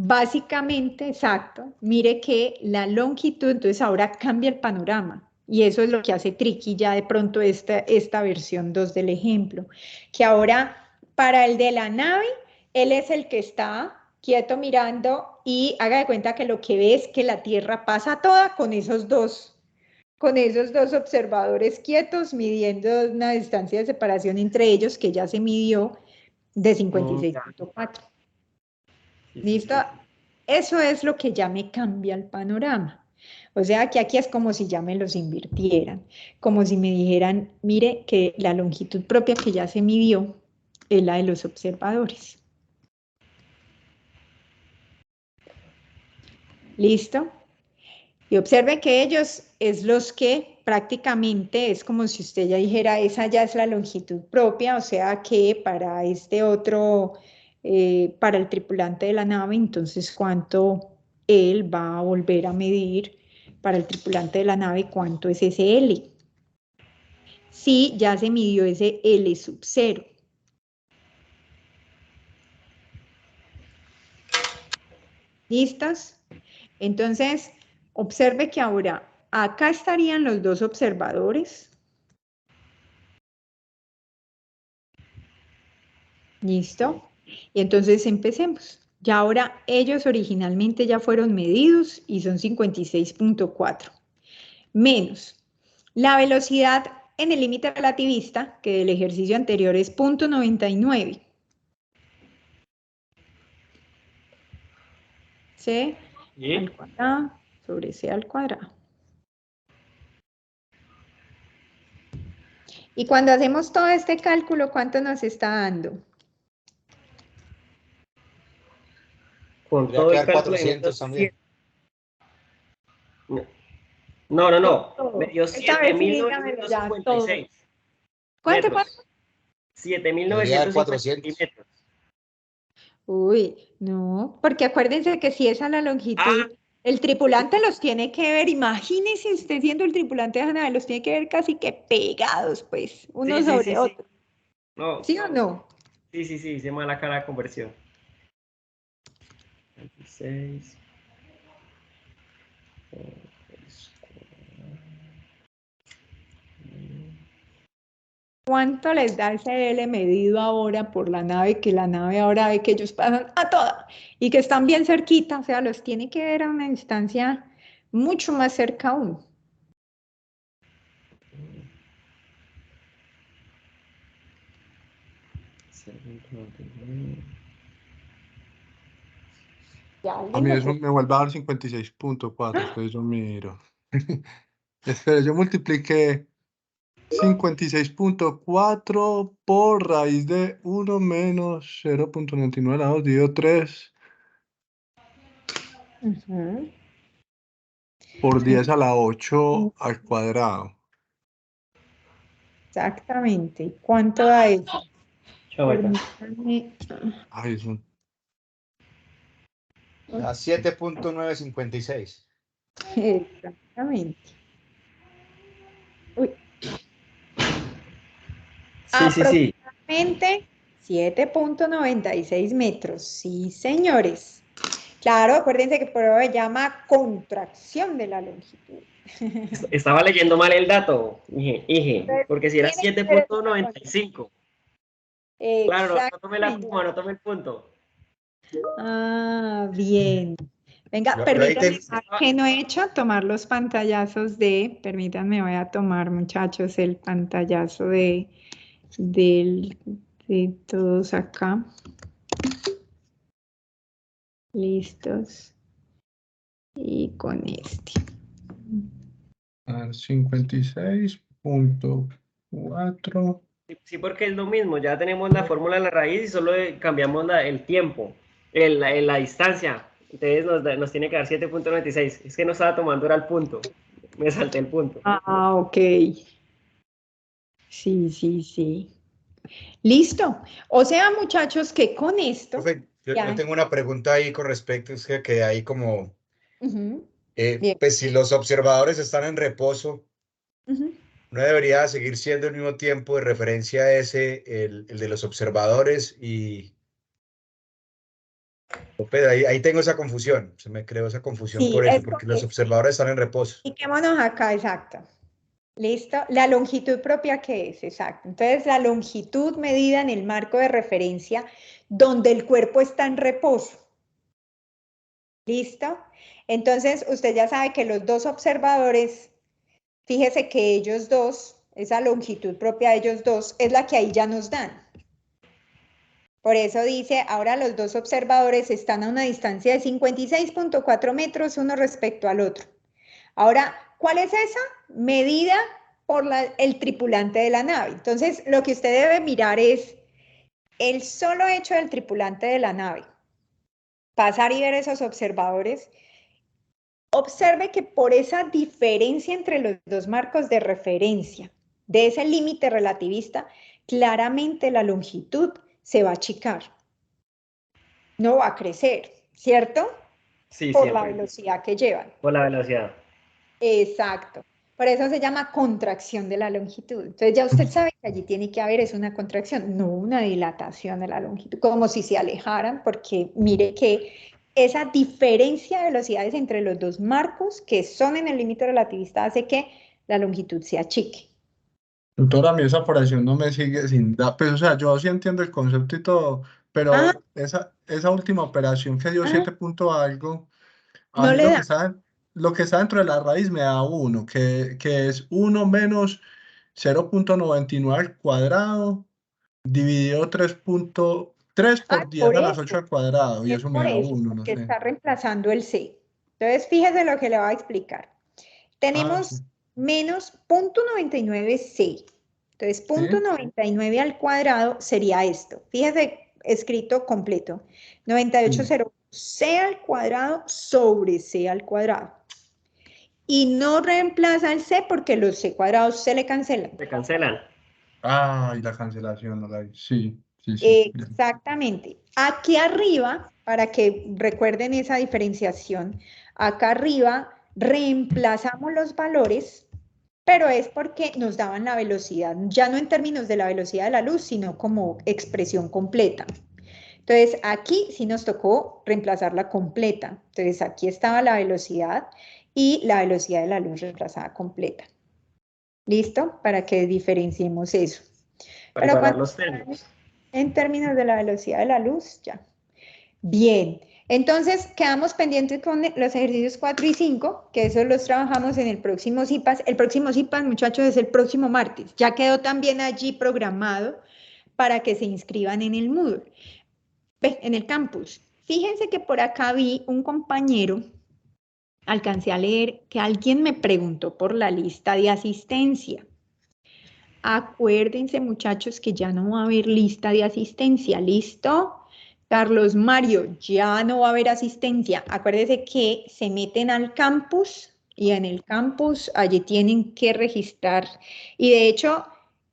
básicamente, exacto, mire que la longitud, entonces ahora cambia el panorama. Y eso es lo que hace tricky ya de pronto esta versión 2 del ejemplo. Que ahora, para el de la nave, él es el que está quieto mirando y haga de cuenta que lo que ve es que la Tierra pasa toda con esos 2 observadores quietos, midiendo una distancia de separación entre ellos que ya se midió de 56.4. ¿Listo? Eso es lo que ya me cambia el panorama. O sea que aquí es como si ya me los invirtieran, como si me dijeran, mire que la longitud propia que ya se midió es la de los observadores. ¿Listo? Y observe que ellos es los que prácticamente es como si usted ya dijera, esa ya es la longitud propia, o sea que para este otro, para el tripulante de la nave, entonces cuánto él va a volver a medir para el tripulante de la nave, cuánto es ese L. Sí, ya se midió ese L sub 0. ¿Listos? Entonces, observe que ahora acá estarían los 2 observadores. ¿Listo? Y entonces empecemos. Ya ahora ellos originalmente ya fueron medidos y son 56.4. Menos la velocidad en el límite relativista, que del ejercicio anterior es 0.99. C al cuadrado sobre C al cuadrado. Y cuando hacemos todo este cálculo, ¿cuánto nos está dando? Con Tendría todo que el dar cálculo 400 también. No. Me dio Esta vez sí dígamelo ya todo. 7.956 ¿Cuánto? metros. Debería dar 7.956 400. metros. Uy, no, porque acuérdense que si esa es la longitud, el tripulante los tiene que ver, imagínese usted siendo el tripulante de esa nave, los tiene que ver casi que pegados, pues, uno sobre Sí. otro. No. ¿Sí o no? Sí, hice mala cara de conversión. 26. ¿Cuánto les da ese L medido ahora por la nave, que la nave ahora ve que ellos pasan a toda y que están bien cerquita, o sea, los tiene que ver a una distancia mucho más cerca aún? Ya, A mí alguien eso me vuelve a dar 56.4, entonces yo miro. Espera, yo multipliqué 56.4 por raíz de 1 menos 0.99 a la 2 dividido 3 por 10 a la 8 al cuadrado. Exactamente. ¿Cuánto da eso? Chao, Maca. Permítanme. Ay, eso. A 7.956. Exactamente. Uy, Sí. aproximadamente 7.96 metros. Sí, señores. Claro, acuérdense que por se llama contracción de la longitud. Estaba leyendo mal el dato, porque si era Tiene que ver 7.95. Claro, no tomé la exactamente. puma, no tomé el punto. Ah, bien. Venga, Yo ahí permítanme, tengo, ¿sabe qué no he hecho? Tomar los pantallazos permítanme, voy a tomar, muchachos, el pantallazo de todos acá. Listos. Y con este. A 56.4. Sí, porque es lo mismo, ya tenemos la fórmula de la raíz y solo cambiamos el tiempo, la distancia. Entonces nos tiene que dar 7.96. Es que no estaba tomando, era el punto. Me salté el punto. Ah, ok. Sí. Listo. O sea, muchachos, que con esto profe, yo ya. tengo una pregunta ahí con respecto, es que hay como, Ujú, bien. pues si los observadores están en reposo, Ujú. ¿no debería seguir siendo el mismo tiempo de referencia ese, el de los observadores? Y pues, ahí tengo esa confusión, se me creó esa confusión Sí, por eso, es porque los porque observadores están en reposo. ubiquémonos acá, exacto. ¿Listo? La longitud propia, ¿qué es? Exacto. Entonces, la longitud medida en el marco de referencia donde el cuerpo está en reposo. ¿Listo? Entonces, usted ya sabe que los dos observadores, fíjese que ellos dos, esa longitud propia de ellos dos, es la que ahí ya nos dan. Por eso dice, ahora los dos observadores están a una distancia de 56.4 metros uno respecto al otro. Ahora, ¿cuál es esa? Medida por el tripulante de la nave. Entonces, lo que usted debe mirar es el solo hecho del tripulante de la nave. Pasar y ver esos observadores. Observe que por esa diferencia entre los dos marcos de referencia, de ese límite relativista, claramente la longitud se va a achicar. No va a crecer, ¿cierto? Sí, Por la siempre. velocidad que llevan. Por la velocidad. Exacto. Por eso se llama contracción de la longitud. Entonces ya usted sabe que allí tiene que haber es una contracción, no una dilatación de la longitud, como si se alejaran, porque mire que esa diferencia de velocidades entre los dos marcos que son en el límite relativista hace que la longitud se achique. Doctora, a mí esa operación no me sigue sin dar, pues, o sea, yo sí entiendo el concepto y todo, Ah, pero esa última operación que dio ah, 7 punto algo, a no mí le da. lo que está dentro de la raíz me da 1, que es 1 menos 0.99 al cuadrado, dividido 3 Ah, por 10 por a las 8 eso, al cuadrado, y es eso me por da eso, 1, no porque sé. está reemplazando el C. Entonces, fíjese lo que le voy a explicar. Ah, sí. Tenemos menos 0.99C. Entonces, ¿Sí? 0.99 al cuadrado sería esto. Fíjese, escrito completo. Sí. 98,0C al cuadrado sobre C al cuadrado. Y no reemplaza el C porque los C cuadrados se le cancelan. Se cancelan. Ah, y la cancelación, no la vi. Sí. Bien. Exactamente. Aquí arriba, para que recuerden esa diferenciación, acá arriba reemplazamos los valores, pero es porque nos daban la velocidad, ya no en términos de la velocidad de la luz, sino como expresión completa. Entonces, aquí sí nos tocó reemplazarla completa. Entonces, aquí estaba la velocidad y la velocidad de la luz reemplazada completa. ¿Listo? Para que diferenciemos eso. Para Pero igualar cuando los términos. en términos de la velocidad de la luz, ya. Bien, entonces quedamos pendientes con los ejercicios 4 y 5, que esos los trabajamos en el próximo CIPAS. El próximo CIPAS, muchachos, es el próximo martes. Ya quedó también allí programado para que se inscriban en el Moodle, en el campus. Fíjense que por acá vi un compañero, alcancé a leer que alguien me preguntó por la lista de asistencia. Acuérdense, muchachos, que ya no va a haber lista de asistencia. ¿Listo? Carlos Mario, ya no va a haber asistencia. Acuérdense que se meten al campus y en el campus allí tienen que registrar. Y de hecho,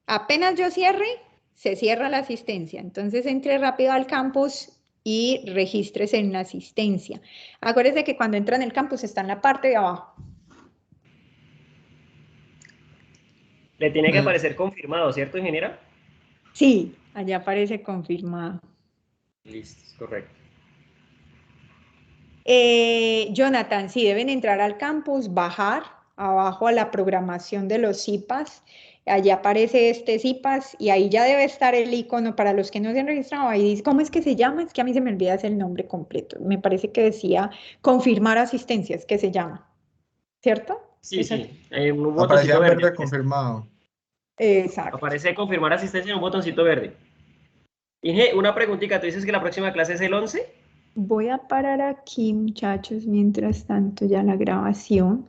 Apenas yo cierre, se cierra la asistencia. Entonces entre rápido al campus y regístrese en la asistencia. Acuérdese que cuando entra en el campus está en la parte de abajo. Le tiene que aparecer confirmado, ¿cierto, ingeniera? Sí, allá aparece confirmado. Listo, es correcto. Jonathan, sí, deben entrar al campus, bajar abajo a la programación de los CIPAS. Allí aparece este CIPAS y ahí ya debe estar el icono para los que no se han registrado. Ahí dice, ¿cómo es que se llama? Es que a mí se me olvida el nombre completo. Me parece que decía confirmar asistencias, que se llama. ¿Cierto? Sí, Esa- sí. Hay un Aparecía botoncito verde. verde confirmado. Exacto. Aparece confirmar asistencia en un botoncito verde. Inge, una preguntita. ¿Tú dices que la próxima clase es el 11? Voy a parar aquí, muchachos, mientras tanto ya la grabación.